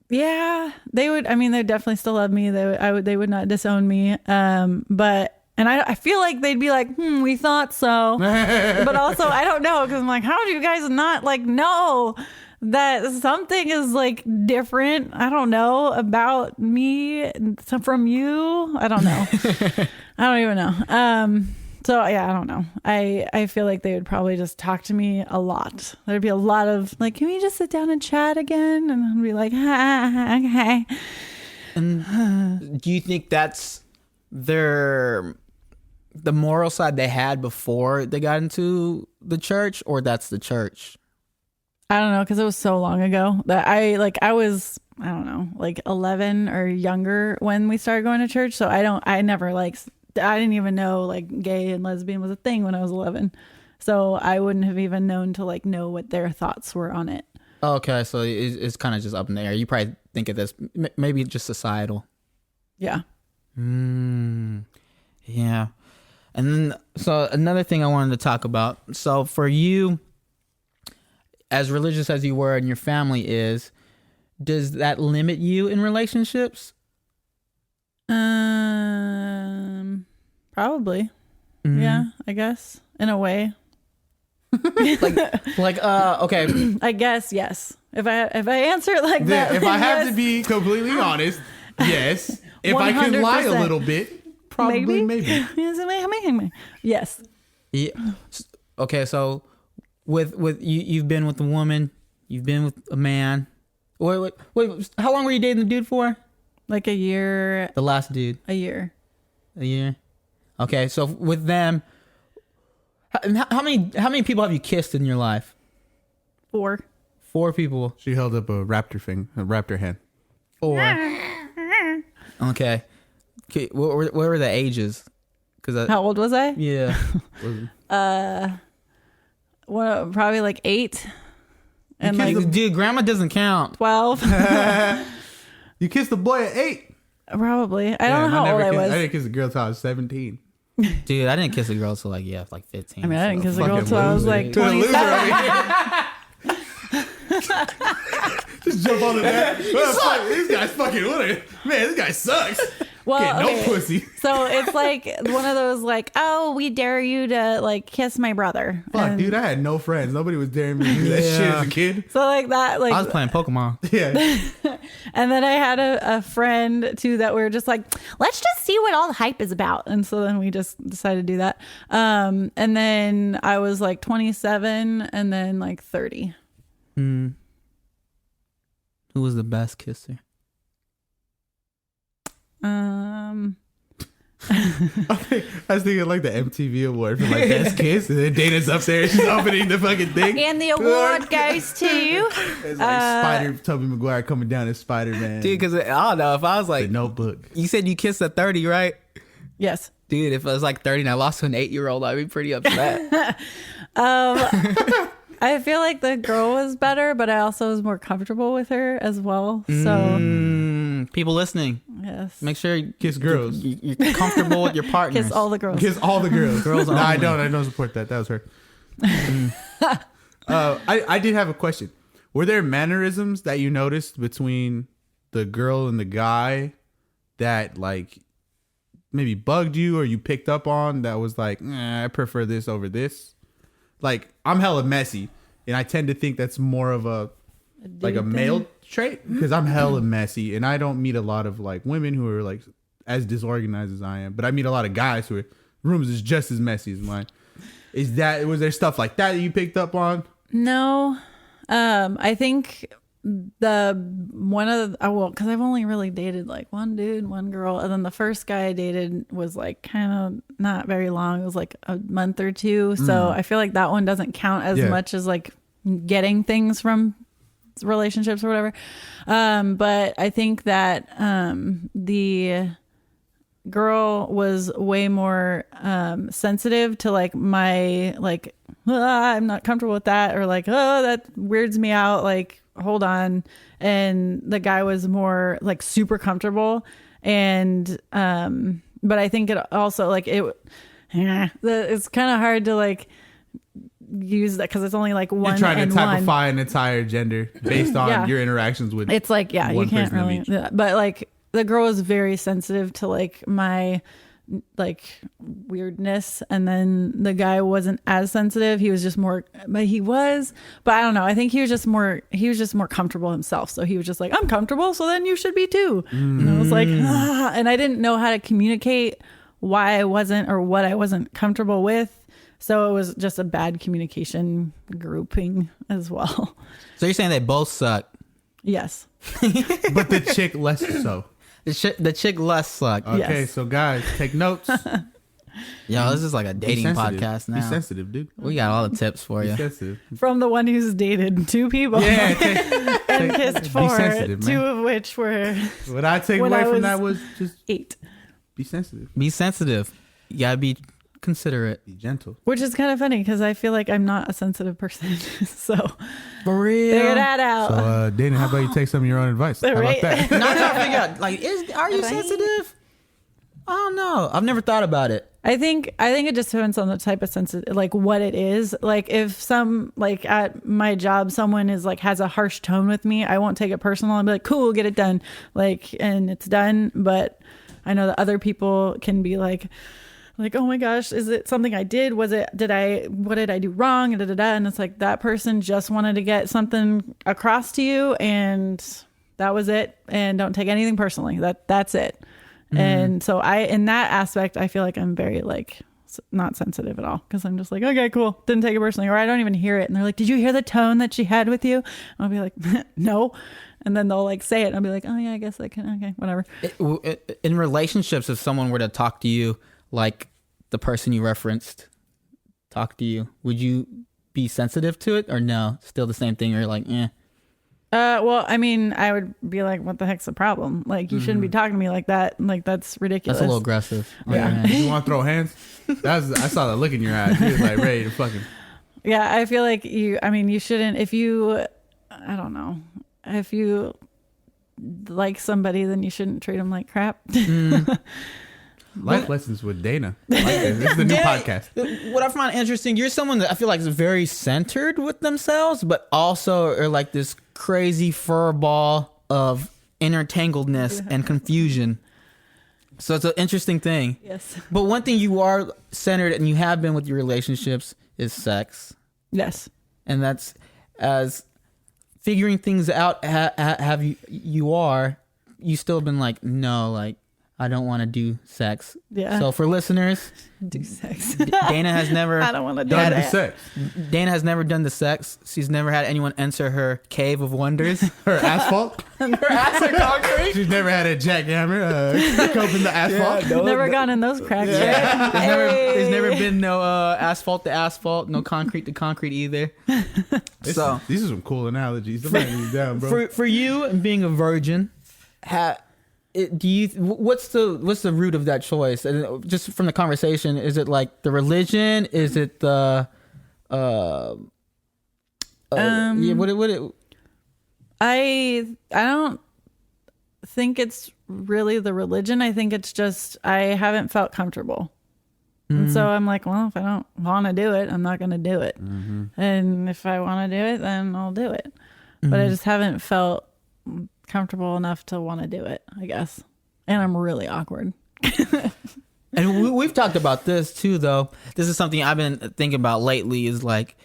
Yeah, they would. I mean, they definitely still love me. They would not disown me. But I feel like they'd be like, we thought so. But also, I don't know, because I'm like, how do you guys not like know that something is like different? I don't know about me from you. I don't know. I don't even know. So yeah, I don't know. I feel like they would probably just talk to me a lot. There'd be a lot of like, can we just sit down and chat again? And I'd be like, okay. And do you think that's the moral side they had before they got into the church, or that's the church? I don't know, because it was so long ago that I was, I don't know, like 11 or younger when we started going to church. So I didn't even know like gay and lesbian was a thing when I was 11. So I wouldn't have even known to like know what their thoughts were on it. Okay, so it's kind of just up in the air. You probably think of this maybe just societal. Yeah. Yeah. And then, so another thing I wanted to talk about. So for you, as religious as you were and your family is, does that limit you in relationships? Probably. Mm-hmm. Yeah, I guess in a way. Okay. I guess yes. If I answer it like that, If I have yes. to be completely honest, yes. If I can lie a 100%. little bit, probably maybe. Yes. Yeah. Okay, so with you've been with a woman, you've been with a man. Wait. How long were you dating the dude for? Like a year. The last dude. A year. A year. Okay, so with them, how many people have you kissed in your life? 4. 4 people. She held up a raptor hand. 4. Okay. What were the ages? Because How old was I? yeah. Probably like 8. And like Dude, grandma doesn't count. 12. You kissed a boy at 8. Probably. I don't know how old I was. I didn't kiss a girl till I was 17. Dude, I didn't kiss a girl till like 15. I mean, I didn't kiss a girl Fucking till I was loser. like To the loser 27. Just jump on that. This guy's fucking man. This guy sucks. Well, Get okay. no pussy. So it's like one of those like, oh, we dare you to like kiss my brother. Fuck, And dude, I had no friends. Nobody was daring me to do that shit as a kid. so like that, like, I was playing Pokemon. Yeah. and then I had a friend too that we were just like, let's just see what all the hype is about. And so then we just decided to do that. And then I was like 27 and then like 30. Who was the best kisser? I was thinking like the MTV award for like best kiss, and then Dana's up there, she's opening the fucking thing, And the award goes to it's like Tobey Maguire coming down as Spider-Man. Dude, because I don't know if I was The like, Notebook. you said you kissed at 30, right? yes. Dude, if I was like 30 and I lost to an 8-year-old, I'd be pretty upset. I feel like the girl was better, but I also was more comfortable with her as well. So People listening, yes, make sure Kiss girls. you're comfortable with your partners. kiss all the girls. Kiss all the girls. Girls No, I only. don't support that. That was her. I did have a question. Were there mannerisms that you noticed between the girl and the guy that like maybe bugged you or you picked up on that was like, I prefer this over this? Like, I'm hella messy, and I tend to think that's more of a dude male thing. trait because I'm hella messy, and I don't meet a lot of like women who are like as disorganized as I am, but I meet a lot of guys who are rooms is just as messy as mine. Was there stuff like that you picked up on? No, I think because I've only really dated like one dude, one girl, and then the first guy I dated was like kind of not very long. It was like a month or two, so I feel like that one doesn't count as much as like getting things from relationships or whatever. But I think that the girl was way more sensitive to like my like I'm not comfortable with that, or like that weirds me out, like hold on. And the guy was more like super comfortable, and but I think it also like it's kind of hard to like use that because it's only like one. You're trying and to typify one. an entire gender based on your interactions with. It's like, yeah, you one can't person of really. each. Yeah, but like the girl was very sensitive to like my like weirdness, and then the guy wasn't as sensitive. He was just more, but I don't know. I think he was just more comfortable himself. So he was just like, I'm comfortable, so then you should be too. And I was like, and I didn't know how to communicate why I wasn't or what I wasn't comfortable with. So it was just a bad communication grouping as well. So you're saying they both suck? Yes. But the chick less so. The chick less suck. Okay, Yes. so guys, take notes. Yo, this is like a Be dating sensitive. podcast now. Be sensitive, dude. We got all the tips for Be you. sensitive. From the one who's dated 2 people. Yeah, And kissed be 4, sensitive, 2 man. of which were What I take When away I from was- that was just 8. be sensitive, Be sensitive. You gotta be considerate. be gentle. Which is kind of funny because I feel like I'm not a sensitive person. So For real. figure that out. So, Dana, how about you take some of your own advice? How about Right. that? Not trying to figure out, like, are you Right. sensitive? I don't know. I've never thought about it. I think it just depends on the type of sensitive, like what it is. Like if like at my job, someone is like has a harsh tone with me, I won't take it personal and be like, cool, get it done. Like, and it's done. But I know that other people can be like, oh my gosh, is it something I did? What did I do wrong? And it's like that person just wanted to get something across to you, and that was it. And don't take anything personally. That's it. And so in that aspect, I feel like I'm very like not sensitive at all, because I'm just like, okay, cool, didn't take it personally, or I don't even hear it. And they're like, did you hear the tone that she had with you? And I'll be like, no. And then they'll like say it, and I'll be like, oh yeah, I guess I can. Okay, whatever. In relationships, if someone were to talk to you like the person you referenced talk to you, would you be sensitive to it, or no? Still the same thing? You're like, eh. Well, I mean, I would be like, what the heck's the problem? Like, you shouldn't be talking to me like that. Like, that's ridiculous. That's a little aggressive. Yeah. You want to throw hands? I saw the look in your eyes. You was like ready to fucking. Yeah, I feel like you shouldn't, I don't know, if you like somebody, then you shouldn't treat them like crap. Life lessons with Dana. Like this. This is the new podcast. What I find interesting, you're someone that I feel like is very centered with themselves, but also are like this crazy fur ball of intertangledness and confusion. So it's an interesting thing. Yes. But one thing you are centered and you have been with your relationships is sex. Yes. And that's as figuring things out have you still been like, no, like I don't want to do sex. Yeah. So for listeners, Do sex. Dana has never I don't want to do Done the that. sex. Dana has never done the sex. She's never had anyone enter her cave of wonders. Her asphalt. Her ass in concrete. She's never had a jackhammer stuck up in the asphalt. Yeah, Never gone in those cracks. Yeah. Right? There's never been no asphalt to asphalt, no concrete to concrete either. These So are some cool analogies. I'm writing these down, bro. for you and being a virgin, what's the root of that choice? And just from the conversation, is it like the religion? Is it the I don't think it's really the religion. I think it's just I haven't felt comfortable. And so I'm like, well, if I don't want to do it, I'm not going to do it. And if I want to do it, then I'll do it. But I just haven't felt comfortable enough to want to do it, I guess. And I'm really awkward. And we've talked about this too, though. This is something I've been thinking about lately is like,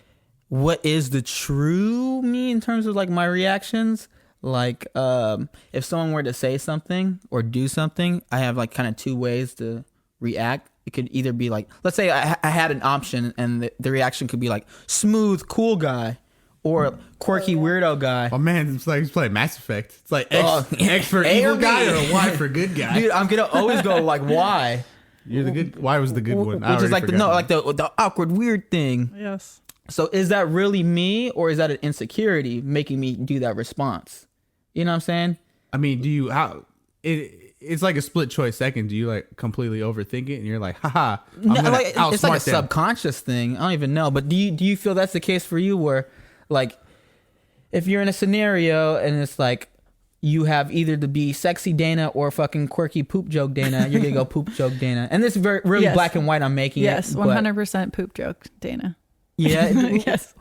what is the true me in terms of like my reactions? Like, if someone were to say something or do something, I have like kind of two ways to react. It could either be like, let's say I had an option and the reaction could be like smooth, cool guy or quirky weirdo guy. Oh man, it's like he's playing Mass Effect. It's like X for A or evil B. guy or Y for good guy. Dude, I'm gonna always go like Y. You're the good. Y was the good one. Which is like the awkward weird thing. Yes. So is that really me or is that an insecurity making me do that response? You know what I'm saying? I mean, it's like a split choice second. Do you like completely overthink it and you're like, haha, I'm gonna Like, it's outsmart like a them. subconscious thing. I don't even know. But do you feel that's the case for you where like if you're in a scenario and it's like you have either to be sexy Dana or fucking quirky poop joke Dana, you're gonna go poop joke Dana. And this is really Yes. black and white I'm making Yes, it. but- 100% poop joke, Dana. Yeah. Yes.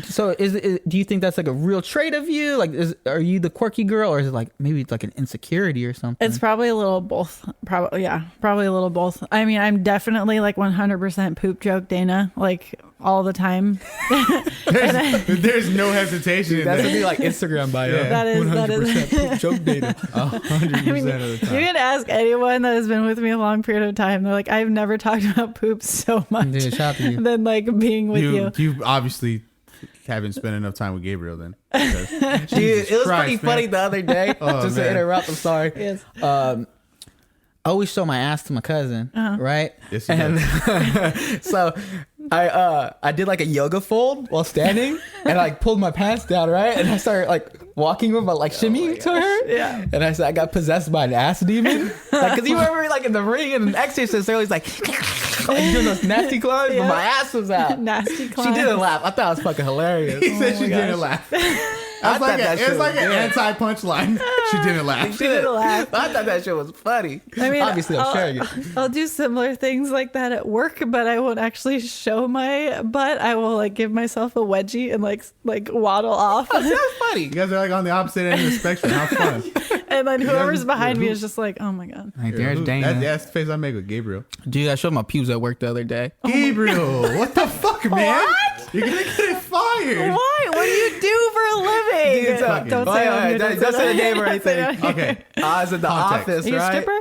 So do you think that's like a real trait of you? Like, are you the quirky girl, or is it like maybe it's like an insecurity or something? It's probably a little both. Probably a little both. I mean, I'm definitely like 100% poop joke Dana, like all the time. There's no hesitation. in That's that. gonna be like Instagram bio. Yeah. That is 100% joke data. 100% I mean, of the you time. can ask anyone that has been with me a long period of time. They're like, I've never talked about poop so much Dude, shout out to you. than like being with you. You obviously haven't spent enough time with Gabriel then. Dude, it was pretty funny the other day. Oh, just to man. interrupt, I'm sorry. Yes. I always show my ass to my cousin, right? Yes, you and so I did like a yoga fold while standing, and I like pulled my pants down, right? And I started like walking with my like shimmying to her. Yeah. And I said I got possessed by an ass demon, like because you remember like in the ring and an exorcist, they're always like doing those nasty climbs, Yeah. but my ass was out. Nasty She climb. didn't laugh. I thought it was fucking hilarious. He said she my didn't gosh. laugh. I It thought that was shit like was an good. anti-punchline. She didn't laugh. She didn't laugh. I thought that shit was funny. I mean, obviously I'm sharing it. I'll do similar things like that at work, but I won't actually show my butt. I will like give myself a wedgie and like waddle off, That's funny. You guys are like on the opposite end of the spectrum. How fun. and then whoever's guys- behind me who- is just like, oh my god. Like, there's Dana. That's the face I make with Gabriel. Dude, I showed my pubes at work the other day. Gabriel, what the fuck, man? What? You're gonna get fired. Why? What do you do for a living? Dude, fucking- Don't say it on here, don't say the name or Don't say it on anything. here. Okay. I was at the Context. office, Are you a right? stripper?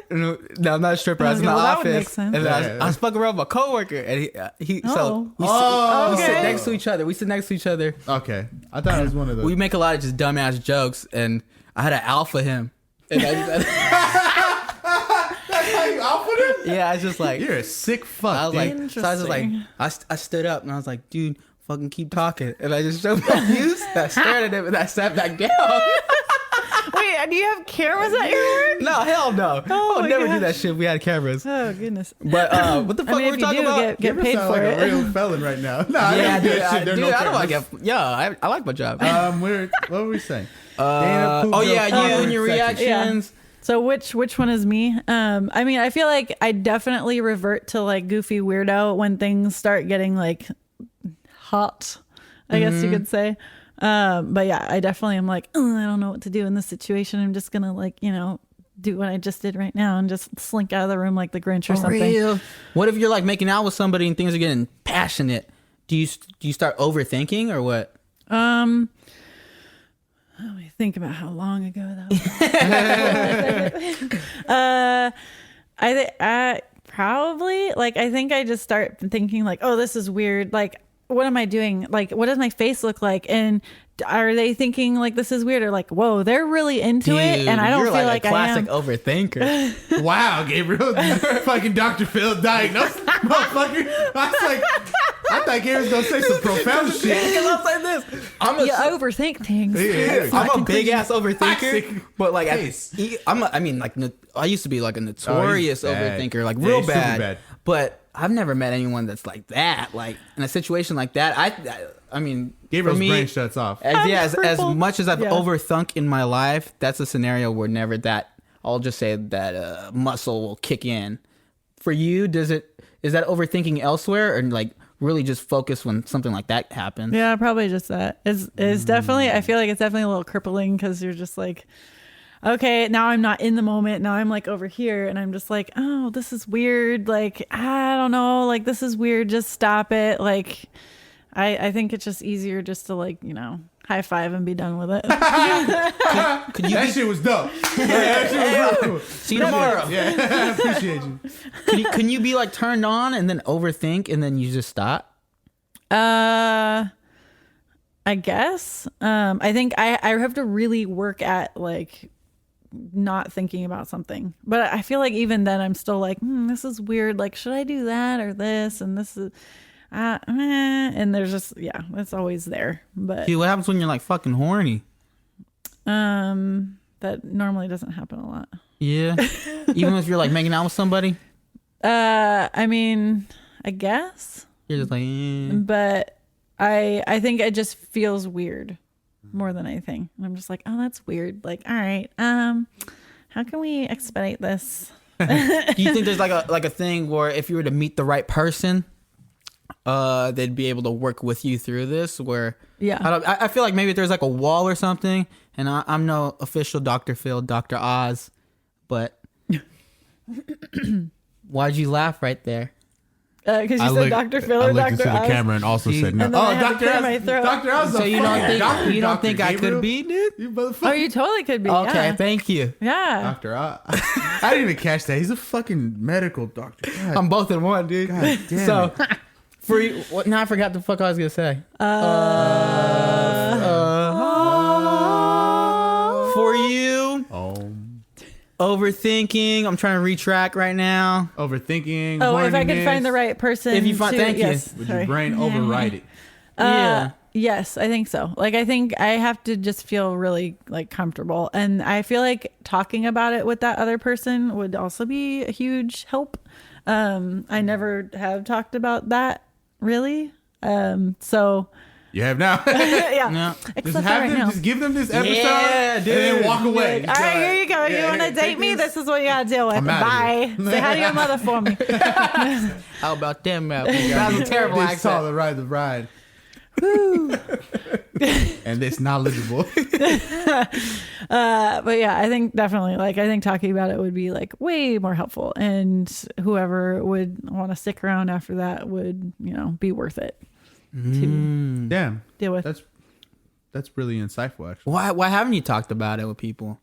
No, I'm not a stripper. I was in the Well, that would office. make sense. And then Yeah. I was fucking around with my coworker, and he Oh. so we, Oh. we sit Okay. next to each other. We sit next to each other. Okay. I thought it was one of those. We make a lot of just dumbass jokes, and I had to alpha him. And That's how you output him? I was just like, You're a sick fuck, I was dude. like, so I was just like, Interesting. I stood up and I was like, dude, fucking keep talking. And I just showed my views. I stared at him and I sat back down. Wait, do you have cameras at your work? No, hell no. Oh I would my never do gosh. that shit if we had cameras. Oh goodness. But what the fuck I mean, were we if you talking do, about? get Gabriel paid sound for like it. a real felon right now. No, I Yeah, don't do dude, that shit. There are no I don't like cameras. it. Yeah, I like my job. What were we saying? Dana poop Oh joke yeah, you awkward and your section. reactions. So which one is me? I mean, I feel like I definitely revert to like goofy weirdo when things start getting like hot, I guess you could say. But yeah, I definitely am like, I don't know what to do in this situation. I'm just gonna like, do what I just did right now and just slink out of the room like the Grinch or something. Real. What if you're like making out with somebody and things are getting passionate? Do you start overthinking or what? Let me think about how long ago that was. I probably like, I think I just start thinking like, oh, this is weird. Like, what am I doing? Like, what does my face look like? And are they thinking like this is weird, or like, whoa, they're really into it, and I don't you're feel like a I am. classic overthinker. Wow, Gabriel, fucking Dr. Phil diagnosed motherfucker. I was like, I thought Gabriel was gonna say some profound shit. I'm like this. You overthink things. Yeah. I'm a big ass overthinker, Classic. but like Case. I used to be like a notorious bad. overthinker, like Yeah, real he's super bad. bad. But I've never met anyone that's like that. Like in a situation like that, I mean, Gabriel's for me, brain shuts off. as crippled. much as I've Yeah. overthunk in my life, that's a scenario where never that. I'll just say that muscle will kick in. For you, is that overthinking elsewhere, or like really just focus when something like that happens? Yeah, probably just that. It's definitely, I feel like it's definitely a little crippling, because you're just like, okay, now I'm not in the moment. Now I'm like over here, and I'm just like, oh, this is weird. Like, I don't know. Like, this is weird. Just stop it. Like, I think it's just easier just to, like, high five and be done with it. Could you That shit was dope. That shit was real cool. see you tomorrow? Yeah, I appreciate you. Can you be like turned on and then overthink and then you just stop? I guess. I think I have to really work at like not thinking about something. But I feel like even then I'm still like, this is weird. Like, should I do that or this? And this is, and there's just, yeah, it's always there. But Dude, what happens when you're like fucking horny? that normally doesn't happen a lot. Yeah. Even if you're like making out with somebody, I mean, I guess, you're just like, but I think it just feels weird more than anything. And I'm just like, oh, that's weird. Like, all right, how can we expedite this? Do you think there's like a thing where if you were to meet the right person, they'd be able to work with you through this? Where Yeah. I feel like maybe there's like a wall or something, and I'm no official Dr. Phil, Dr. Oz, but why'd you laugh right there? Because you said Dr. Phil or I looked into Dr. the Oz. camera and also said no. And then I had to Dr. clear Oz. my throat. Dr. Oz. So you don't think doctor, you don't think Dr. I could Gabriel? be, dude? You motherfucker. Oh, you totally could be. Okay, Yeah. thank you. Yeah. Doctor Oz. I didn't even catch that. He's a fucking medical doctor. God, I'm both in one, dude. God damn So it. for you, what? Now I forgot the fuck I was gonna say. For you, overthinking. I'm trying to retract right now. Overthinking. Oh, if I could horniness. find the right person. If you find- thank you. yes, Would sorry. your brain override it? Yeah. Yes, I think so. Like, I think I have to just feel really like comfortable, and I feel like talking about it with that other person would also be a huge help. I never have talked about that really. So You have now. yeah, No. Just except have right them. now. Just give them this episode, Yeah, and then dude. walk away. All right, here you go. Yeah, You want to take date me? this. This is what you got to deal with. I'm outta Bye. here. Say hi to your mother for me. How about them apples? That was a terrible This tall accent. to ride the ride. And this knowledgeable. But yeah, I think definitely, like, I think talking about it would be like way more helpful, and whoever would want to stick around after that would, be worth it to Damn, deal with. that's really insightful. Actually, Why haven't you talked about it with people?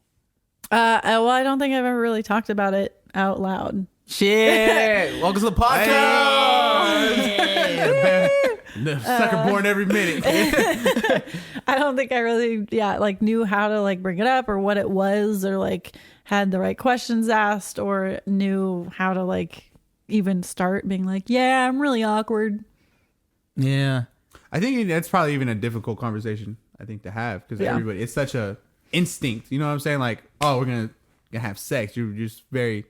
Well, I don't think I've ever really talked about it out loud. Shit. Welcome to the podcast. The sucker born every minute. I don't think I really, knew how to like bring it up or what it was, or like had the right questions asked, or knew how to like even start being like, yeah, I'm really awkward. Yeah. I think that's probably even a difficult conversation. I think to have, because everybody, it's such a instinct. You know what I'm saying? Like, oh, we're gonna have sex. You're just very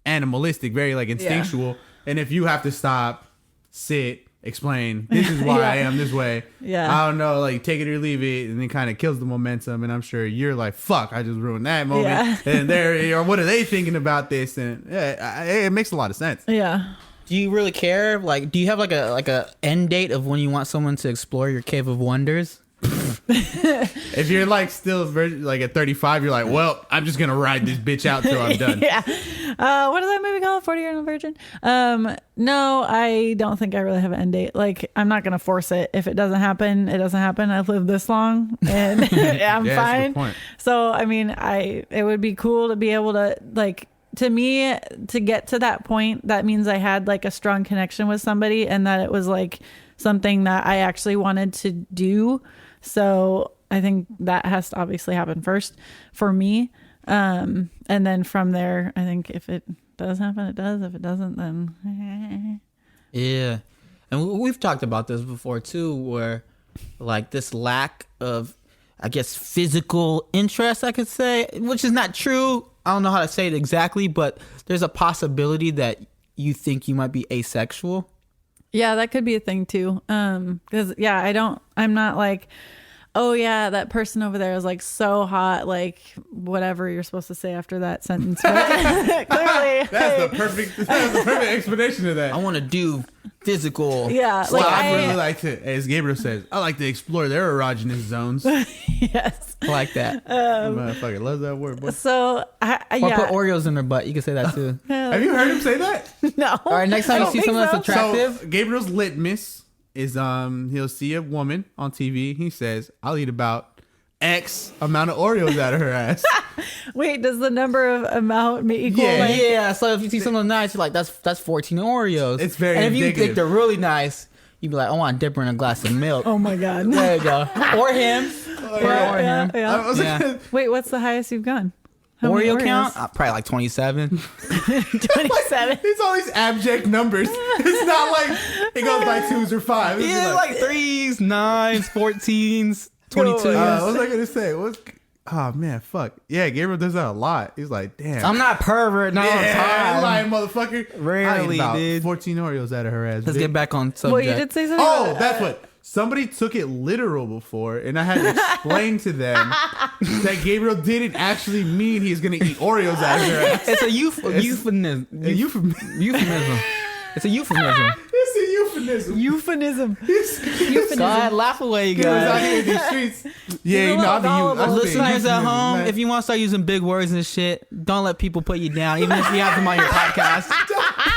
animalistic, very like instinctual. And if you have to stop, sit, explain, this is why I am this way. Yeah. I don't know, like take it or leave it, and it kind of kills the momentum. And I'm sure you're like, fuck, I just ruined that moment. Yeah. And there, or what are they thinking about this? And it makes a lot of sense. Yeah. Do you really care? Like, do you have like a end date of when you want someone to explore your cave of wonders? If you're like still like at 35, you're like, well, I'm just gonna ride this bitch out till I'm done. Yeah. What is that movie called? 40-Year-Old Virgin? No, I don't think I really have an end date. Like, I'm not going to force it. If it doesn't happen, it doesn't happen. I've lived this long and I'm Yeah, that's a good fine. point. So, I mean, it would be cool to be able to, like, to me, to get to that point, that means I had like a strong connection with somebody, and that it was like something that I actually wanted to do. So I think that has to obviously happen first for me. And then from there, I think if it does happen, it does. If it doesn't, then Yeah. And we've talked about this before too, where like this lack of, I guess, physical interest, I could say, which is not true. I don't know how to say it exactly, but there's a possibility that you think you might be asexual. yeah, that could be a thing too. Because I'm not like, oh yeah, that person over there is like so hot, like whatever you're supposed to say after that sentence. But clearly, That's the perfect explanation of that. I want to do physical. yeah, Well, like I really like to, as Gabriel says, I like to explore their erogenous zones. yes. I like that. Motherfucker loves that word, boy. So Or yeah, put Oreos in their butt. You can say that too. Have you heard him say that? no. All right, next time you don't see think someone that's so. attractive, So Gabriel's litmus is he'll see a woman on TV. He says, "I'll eat about X amount of Oreos out of her ass." Wait, does the number of amount equal? Yeah. like, yeah. So if you see someone nice, you're like, that's 14 Oreos. It's very And if you indicative. think they're really nice, you'd be like, I want to dip her in a glass of milk. Oh my god. There you go. Or him. Or Yeah, him. yeah. I was Yeah. like, Wait, what's the highest you've gone? How many Oreo Oreos? count? Probably like 27. 27. it's all these abject numbers. It's not like it goes by twos or fives. It's Yeah, like 3s, 9s, 14s, 22s. what was I gonna say? Oh man, fuck. Yeah, Gabriel does that a lot. He's like, damn. I'm not pervert. No, yeah, I'm lying motherfucker. Rarely, I ate about dude. 14 Oreos out of her ass. Let's bitch. get back on subject. Well, you did say something. Oh, about, that's what. Somebody took it literal before, and I had to explain to them that Gabriel didn't actually mean he's gonna eat Oreos out of her ass. It's a euphemism. A euphemism. Euphemism. It's a euphemism. It's a euphemism. Euphemism. Go ahead, laugh away, you He was out guys. here in these streets. Yeah, you know, I've been gullible. using Listeners at home, if you want to start using big words and shit, don't let people put you down, even if you have them on your podcast.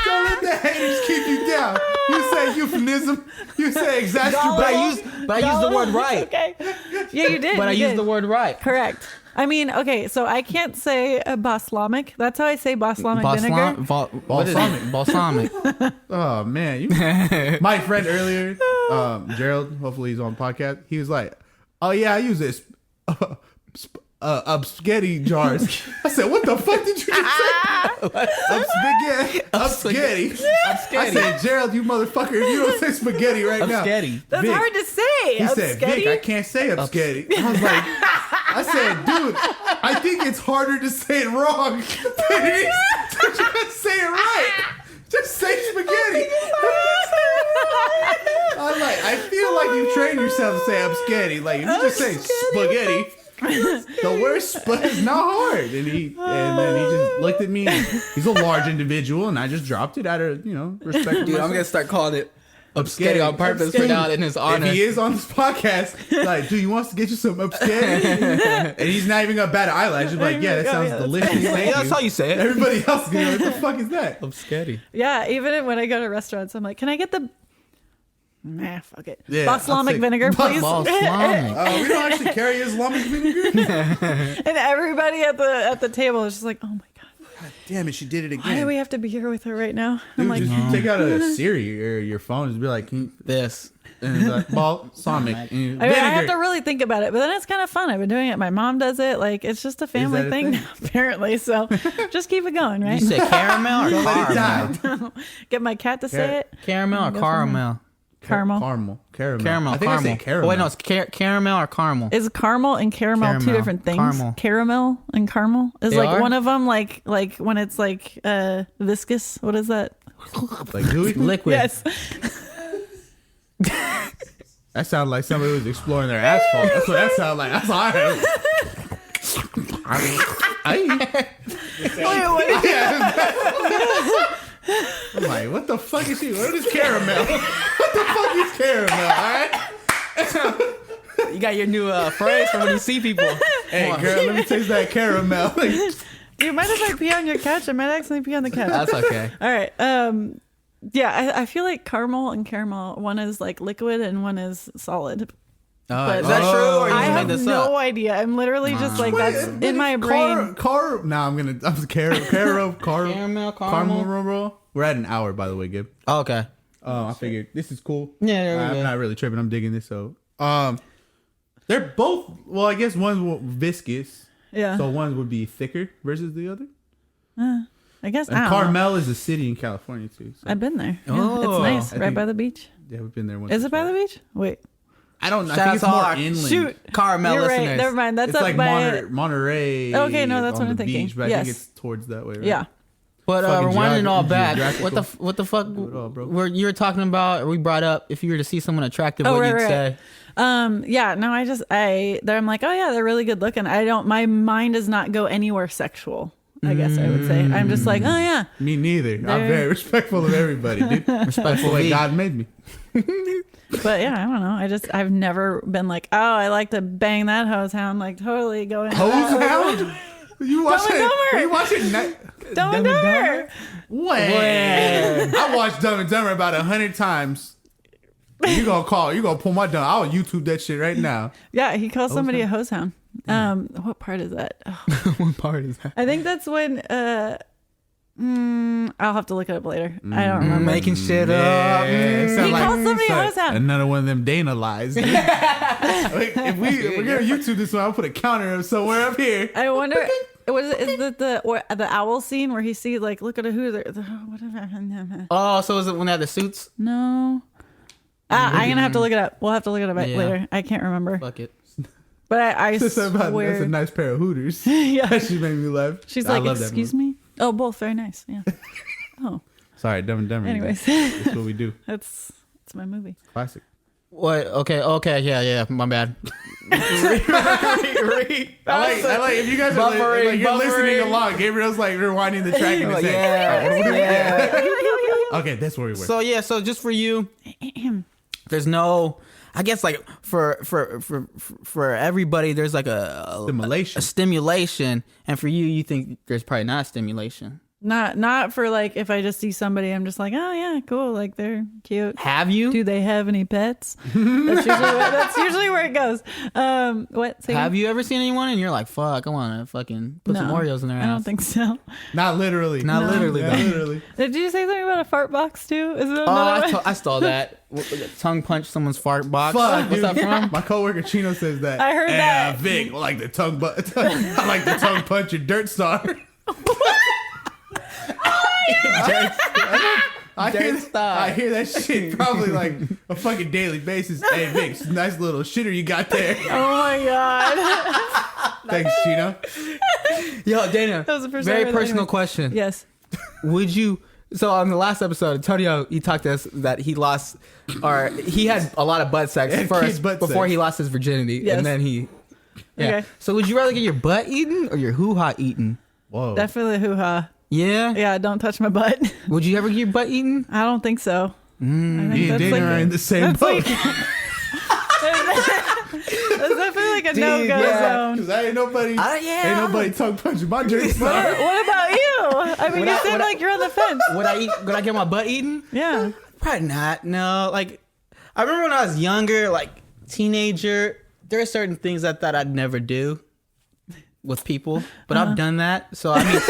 don't let the haters keep you down. You say euphemism. You say exacerbate. But I used the word right. Okay. Yeah, you did. But I you used did. the word right. Correct. I mean, okay, so I can't say balsamic. That's how I say balsamic vinegar. Balsamic. Balsamic. Oh man, my friend earlier, Gerald. Hopefully he's on the podcast. He was like, "Oh yeah, I use this spaghetti jars." I said, "What the fuck did you just say?" Spaghetti. I said, "Gerald, you motherfucker! If you don't say spaghetti right now, Spaghetti. That's Vic. hard to say. He said, "Vic, I can't say spaghetti." I was like, I said, "Dude, I think it's harder to say it wrong than it is to just say it right. Just say spaghetti." I'm like, I feel like you trained yourself to say spaghetti. Like if you just say spaghetti, the word is not hard. And then he just looked at me. He's a large individual, and I just dropped it out of respect. Dude, I'm going to start calling it spaghetti on purpose for now in his honor. If he is on this podcast, like, dude, you wants to get you some spaghetti? And he's not even gonna bat an eyelash. He's like, yeah, that sounds delicious. Thank That's how you say it. Everybody else is gonna go, what the fuck is that? Spaghetti. Yeah, even when I go to restaurants, I'm like, can I get the... Nah, fuck it. Yeah, balsamic I'll take vinegar, please. Balsamic. We don't actually carry Islamic vinegar. And everybody at the table is just like, oh my god, God damn it, she did it why do again. we have to be here with her right now? I'm Dude, like, just take out a Siri or your phone and be like, can you, This. and it's like, balsamic and I mean, I have to really think about it, but then it's kind of fun. I've been doing it. My mom does it. Like, it's just a family that a thing, thing? now, apparently. So just keep it going, right? You say caramel or Don't let it caramel? die. Get my cat to say it. Caramel or Go from there. caramel? Caramel. Caramel. I think I say caramel. Oh, wait, no, it's caramel or caramel. Is caramel and caramel two Caramel. different things? Caramel. Caramel and caramel is They like are? one of them. Like when it's like viscous. What is that? Like gooey. Liquid. Yes. That sounded like somebody was exploring their asphalt. That's what that sounded like. That's all I heard. I'm like, what the fuck is she? What is caramel? What the fuck is caramel? All right. You got your new phrase for when you see people. Hey, girl, let me taste that caramel. Do you mind if I pee on your couch? I might accidentally pee on the couch. That's okay. All right. Yeah, I feel like caramel and caramel. One is like liquid and one is solid. But Is that true or you I just have made this no up? idea. I'm literally just like that's in my brain. Caramel. Caramel. roll. We're at an hour, by the way, Gib. Oh, okay. I figured this is cool. Yeah, there we I'm go. not really tripping. I'm digging this. So, They're both. Well, I guess one's viscous. Yeah. So one would be thicker versus the other. I guess. And I don't know. Carmel is a city in California too. So. I've been there. Yeah, Oh. it's nice, I right think- by the beach. Yeah, we've been there once. Is it by the beach? Wait, I don't know. I Shout think out it's to more our- inland. shoot. Carmel You're listeners. right. Never mind. That's It's up like by. Monterey. Okay, no, that's on what I'm the thinking. beach, but I Yes. think it's towards that way. Right? Yeah. But Fucking rewinding it all back, geographical. what the fuck Do it all, bro. were you were talking about, or we brought up, if you were to see someone attractive, Oh, what right, you'd right. say? Yeah, no, I'm like, oh yeah, they're really good looking. My mind does not go anywhere sexual, I guess I would say. I'm just like, oh yeah. Me neither. I'm They're- very respectful of everybody, dude. That's Respectful the way me. God made me. But yeah, I don't know. I've never been like, oh, I like to bang that hose hound, like totally going. Hose hound? You watching? Dumb and Dumber. You watching? Dumb and Dumber. When? I watched Dumb and Dumber about 100 times. You gonna pull my dumb? I'll YouTube that shit right now. Yeah, he calls somebody a hose hound. What part is that? Oh, What part is that? I think that's when. I'll have to look it up later. I don't remember. Making shit up. It sound He calls somebody a hose hound. Another one of them Dana lies. Dude. Like, if we're gonna YouTube this one, I'll put a counter somewhere up here. I wonder. What is it? Is it the owl scene where he sees like, look at who they're whatever? Oh, so is it when they had the suits? No. I'm gonna have to look it up. We'll have to look it up Yeah. later. I can't remember. Fuck it. But I That's swear. a nice pair of Hooters. Yeah. That shit made me laugh. She's I like, love that excuse movie. me. Oh, both very nice. Yeah. Oh, Sorry, Dumb and Dumber. anyways, That's what we do. it's my movie. Classic. What? Okay, yeah, my bad. I like if you guys are Buffering, you're buffering. listening along. Gabriel's like rewinding the track and saying, Yeah. "Okay, that's where we were." So just for you, there's no. I guess like for everybody, there's like a Stimulation. stimulation, and for you think there's probably not a stimulation. Not for like if I just see somebody, I'm just like, oh yeah, cool, like they're cute. Have you? Do they have any pets? That's usually where it goes. What? Say Have you ever seen anyone and you're like, fuck, I want to fucking put some No, Oreos in their ass? I don't think so. Not literally. Not literally, Not though. literally. Did you say something about a fart box too? Is it Oh, another one? I stole that. Tongue punch someone's fart box. Fuck, What's dude. that from? My coworker Chino says that. I heard that. Vic, I like the tongue I like the tongue punch your dirt star. I hear that shit probably like a fucking daily basis. Hey Vic, nice little shitter you got there. Oh my god. Thanks, Chino. Yo, Dana. That was the first time I very heard that personal anyway. question. Yes. Would you? So on the last episode, Antonio, he talked to us that he lost, or he had a lot of butt sex Yeah, first kid butt before sex. he lost his virginity, Yes. and then he. Yeah. Okay. So would you rather get your butt eaten or your hoo-ha eaten? Whoa. Definitely hoo-ha. Yeah. Yeah, don't touch my butt. Would you ever get your butt eaten? I don't think so. I think Me and Dana are in the same that's boat. That's definitely like a Dude, no-go yeah. zone. Cause ain't nobody Yeah. ain't nobody tongue punching my dirt star. What about you? I mean, Would you I- said would I- like you're on the fence. Would I get my butt eaten? Yeah. Probably not. No. Like, I remember when I was younger, like teenager, there are certain things I thought I'd never do with people, but I've done that. So I mean,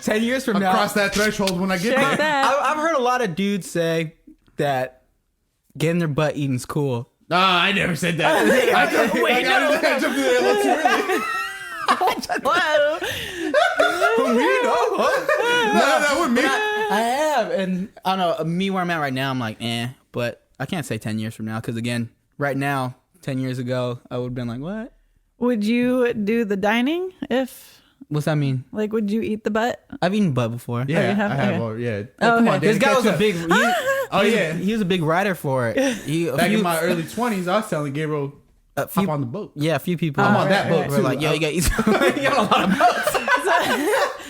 10 years from I'll now, cross that threshold when I get Check there. that. I've heard a lot of dudes say that getting their butt eaten's cool. No, I never said that. I jumped in there a little too early. Whoa. No, that wasn't me. I have, and I don't know, me where I'm at right now, I'm like, but I can't say 10 years from now, because again, right now, 10 years ago, I would have been like, what? Would you do the dining if, What's that mean? like, would you eat the butt? I've eaten butt before. Yeah, you have? I have. Okay. All, yeah. Oh, Come okay. on, This Danny, guy catch was a up. big. Oh yeah. He was a big writer for it. Back in my early 20s, I was telling Gabriel, a few, hop on the boat. yeah, a few people. I'm on that boat Were too. like, yo, you got you got a lot of boats.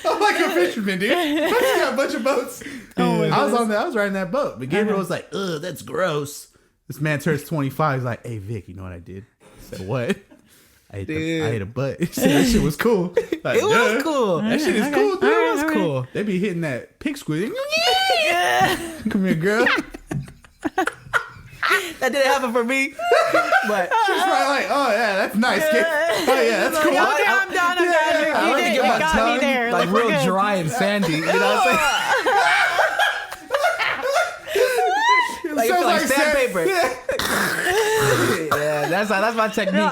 I'm like a fisherman, dude. I just got a bunch of boats. Oh my I was riding that boat, but Gabriel was like, "Ugh, that's gross." This man turns 25. He's like, "Hey Vic, you know what I did?" I said, "What?" I ate a butt. He said, that shit was cool. Like, It was cool. That shit is Okay. cool, dude. All right, It was all right. cool. They be hitting that pig squid. Come here, girl. That didn't happen for me, but She's probably like, "Oh yeah, that's nice, kid. Oh yeah, that's cool." Okay, I'm done. I'm done. I You like to did. get You my got tongue me there. like we're real good. dry and sandy. You know what I'm saying? Like, Sounds like like sandpaper. Yeah. Yeah, That's my technique. No,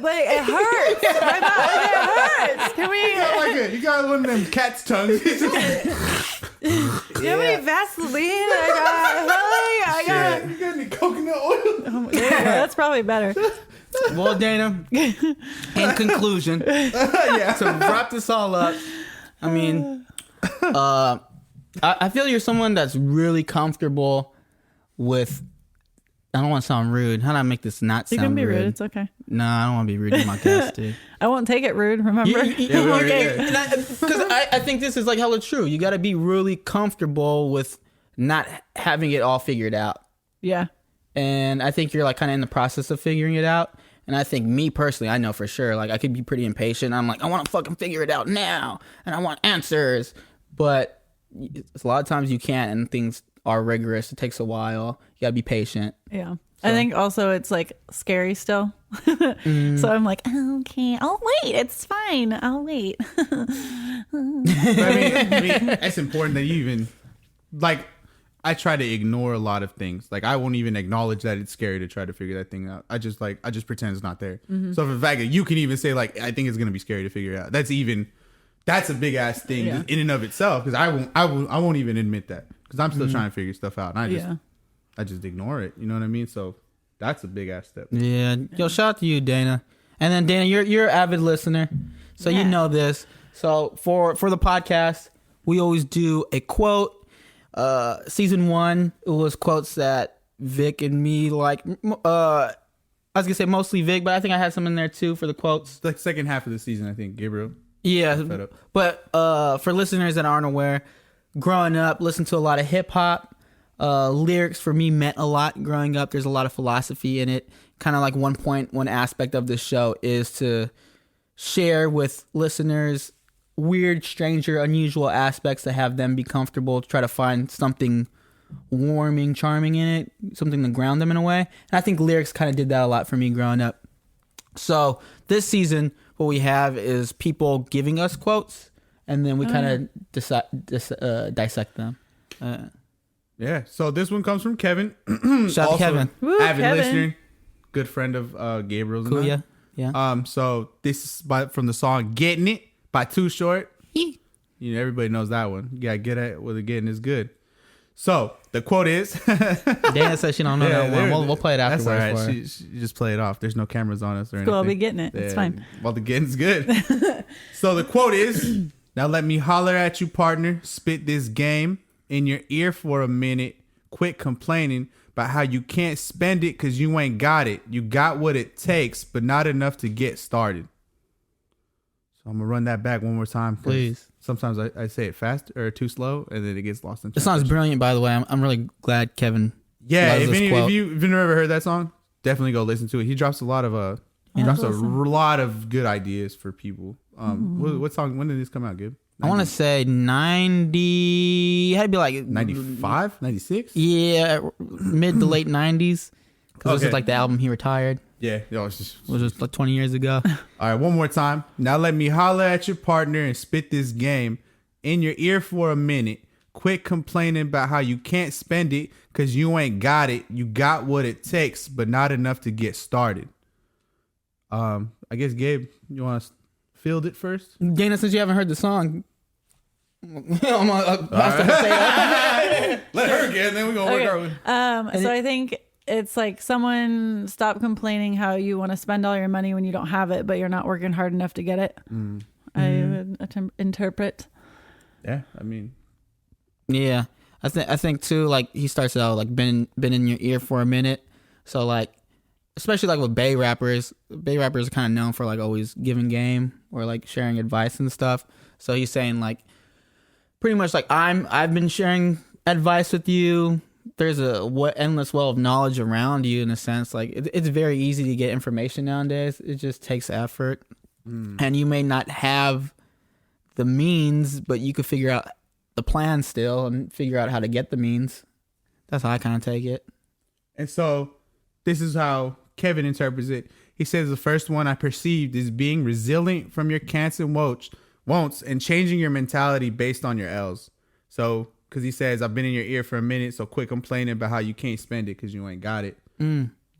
but it hurts. My mouth, it hurts. Can we? You got one of them cat's tongues. Give me Vaseline. I got. You got any coconut oil? Yeah, that's probably better. Well, Dana, in conclusion, to wrap this all up, I mean, I feel you're someone that's really comfortable with. I don't want to sound rude. How do I make this not sound rude? You can be rude. It's okay. No, I don't want to be rude in my cast, dude. I won't take it rude. Remember? Because I think this is like hella true. You got to be really comfortable with not having it all figured out. Yeah. And I think you're like kind of in the process of figuring it out. And I think me personally, I know for sure, like I could be pretty impatient. I'm like, I want to fucking figure it out now. And I want answers. But a lot of times you can't, and things are rigorous. It takes a while. You got to be patient. Yeah. So. I think also it's like scary still. So I'm like, okay, I'll wait. It's fine. I'll wait. I mean, it's important that you even, like, I try to ignore a lot of things. Like, I won't even acknowledge that it's scary to try to figure that thing out. I just pretend it's not there. Mm-hmm. So the fact that you can even say, like, I think it's going to be scary to figure it out. That's a big ass thing in and of itself. Because I won't even admit that. Because I'm still trying to figure stuff out. And I just ignore it. You know what I mean? So that's a big ass step. Yeah. Yo, shout out to you, Dana. And then Dana, you're an avid listener. So you know this. So for the podcast, we always do a quote. Season 1, it was quotes that Vic and me like. I was gonna say mostly Vic, but I think I had some in there too for the quotes. The second half of the season, I think Gabriel. Yeah, but for listeners that aren't aware, growing up, listened to a lot of hip hop. Lyrics for me meant a lot growing up. There's a lot of philosophy in it. Kind of like one aspect of this show is to share with listeners weird, stranger, unusual aspects to have them be comfortable, to try to find something warming, charming in it, something to ground them in a way. And I think lyrics kind of did that a lot for me growing up. So this season, what we have is people giving us quotes, and then we kind of dissect them. Yeah. So this one comes from Kevin. Shout out Kevin. Woo, avid Kevin. listener, good friend of Gabriel's. Cool, yeah. So this is from the song "Getting It" by Too Short. You know, everybody knows that one. You gotta get at whether getting is good. So the quote is. Dana says she don't know that one. We'll play it afterwards. That's all for right. her. She just play it off. There's no cameras on us or anything. Cool, I'll be getting it. It's fine. Well, the getting's good. So the quote is, "Now let me holler at you, partner. Spit this game in your ear for a minute. Quit complaining about how you can't spend it because you ain't got it. You got what it takes, but not enough to get started." So I'm gonna run that back one more time, please. Sometimes I say it fast or too slow, and then it gets lost in. This song's brilliant, by the way. I'm really glad Kevin. Yeah, loves this quote. if you've never heard that song, definitely go listen to it. He drops a lot of lot of good ideas for people. What song? When did this come out, Gib? I want to say 90. It had to be like 95, 96? Yeah, mid to late 90s. Because this is like the album he retired. Yeah, it was just like 20 years ago. All right, one more time. Now let me holler at your partner and spit this game in your ear for a minute. Quit complaining about how you can't spend it because you ain't got it. You got what it takes, but not enough to get started. I guess, Gabe, you want to field it first? Dana, since you haven't heard the song, Let her get, and then we're gonna work our way. So I think it's like someone stop complaining how you want to spend all your money when you don't have it, but you're not working hard enough to get it. I would interpret. Yeah, I mean, yeah, I think too. Like he starts out like been in your ear for a minute. So like, especially like with Bay rappers are kind of known for like always giving game or like sharing advice and stuff. So he's saying like, pretty much like I've been sharing advice with you. There's a endless well of knowledge around you in a sense. Like it's very easy to get information nowadays. It just takes effort, and you may not have the means, but you could figure out the plan still and figure out how to get the means. That's how I kind of take it. And so this is how Kevin interprets it. He says the first one I perceived is being resilient from your can'ts and won'ts and changing your mentality based on your L's. So, because he says, I've been in your ear for a minute, so quit complaining about how you can't spend it because you ain't got it.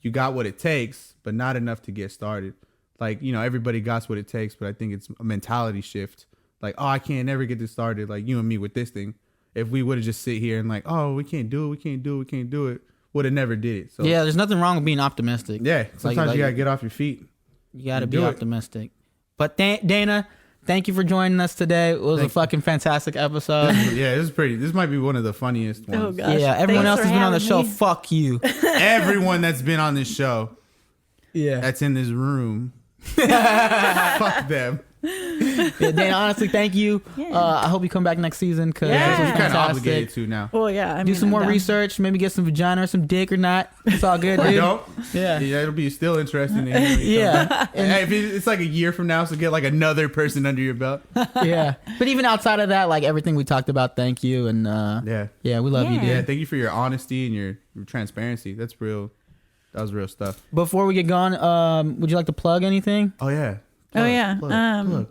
you got what it takes, but not enough to get started. Like, you know, everybody got what it takes, but I think it's a mentality shift. Like, oh, I can't never get this started. Like you and me with this thing. If we would have just sit here and like, oh, we can't do it, would have never did it. So Yeah, there's nothing wrong with being optimistic. yeah, sometimes you gotta get off your feet. You gotta be do it. optimistic. But Dana, thank you for joining us today. It was a fucking fantastic episode. Yeah, this might be one of the funniest ones. Oh gosh. Yeah, everyone Thanks else for has been on the having show. me. Fuck you. Everyone that's been on this show, Yeah. that's in this room, fuck them. Yeah, Dana, honestly, thank you. Yeah. I hope you come back next season because Yeah. this was You're kind of fantastic. obligated to now. Well, yeah. I Do mean, some I'm more down. research. Maybe get some vagina or some dick or not. It's all good, dude. Don't. Yeah. Yeah, it'll be still interesting to hear. Yeah. Hey, if it's like a year from now, so get like another person under your belt. Yeah. But even outside of that, like everything we talked about, thank you. And Yeah. we love you, Yeah. dude. Yeah, thank you for your honesty and your transparency. That's real. That was real stuff. Before we get going, would you like to plug anything? Oh yeah. Oh, yeah. Plug.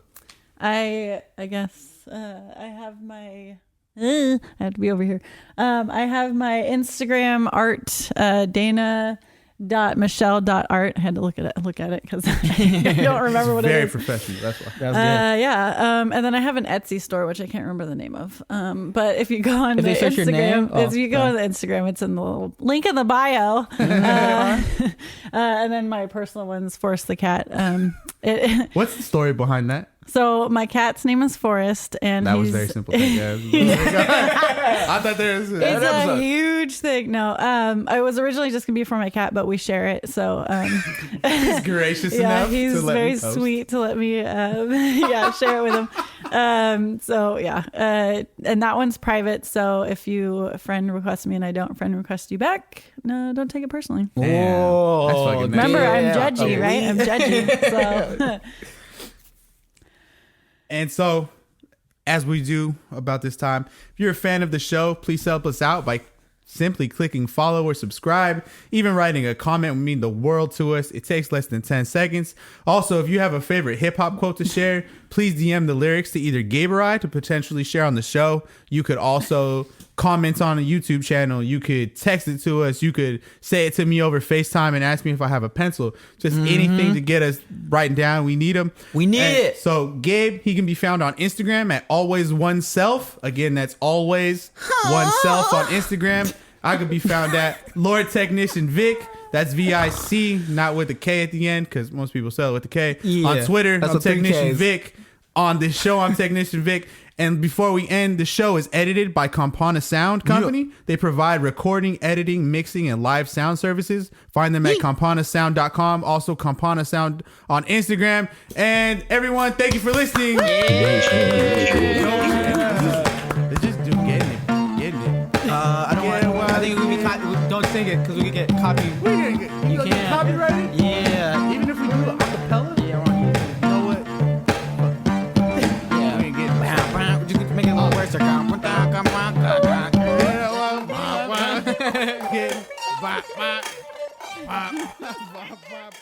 I guess I have my. I have to be over here. I have my Instagram art, Dana.Michelle.art. I had to look at it because I don't remember what Very it is. professional. That's why. That was good. Yeah. And then I have an Etsy store, which I can't remember the name of. But if you go on If the they search your name? Instagram, if you go Oh, on the Instagram, it's in the little link in the bio. And then my personal one's Forrest the cat. What's the story behind that? So my cat's name is Forrest, and That was he's- very simple. Yeah. I thought there was It's a huge thing. No, I was originally just gonna be for my cat, but we share it. So He's gracious yeah, enough. he's to let very me post. sweet to let me share it with him. So yeah, and that one's private. So if you friend request me and I don't friend request you back, no, don't take it personally. Damn. That's fucking nice. Remember, I'm Yeah. judgy, right? I'm judgy. So And so, as we do about this time, if you're a fan of the show, please help us out by simply clicking follow or subscribe. Even writing a comment would mean the world to us. It takes less than 10 seconds. Also, if you have a favorite hip hop quote to share, please DM the lyrics to either Gabe or I to potentially share on the show. You could also comment on a YouTube channel. You could text it to us. You could say it to me over FaceTime and ask me if I have a pencil. Just anything to get us writing down. We need them. We need it. So Gabe, he can be found on Instagram at always oneself. Again, that's always oneself on Instagram. I could be found at Lord Technician Vic. That's VIC, not with a K at the end, because most people spell it with a K. Yeah, On Twitter, that's I'm what 3 Technician Ks. Vic. On this show, I'm Technician Vic. And before we end, the show is edited by Campana Sound Company. They provide recording, editing, mixing, and live sound services. Find them at campanasound.com. Also, Campana Sound on Instagram. And everyone, thank you for listening. They're just getting it. I don't want. I think we don't sing it because we could get copy. You can't. copyrighted? Yeah. Even if we do it acapella? Yeah, we're on YouTube. You know what? Yeah. We ain't getting it. Just make it a little worse. Get bop, bop, bop, bop, bop, bop.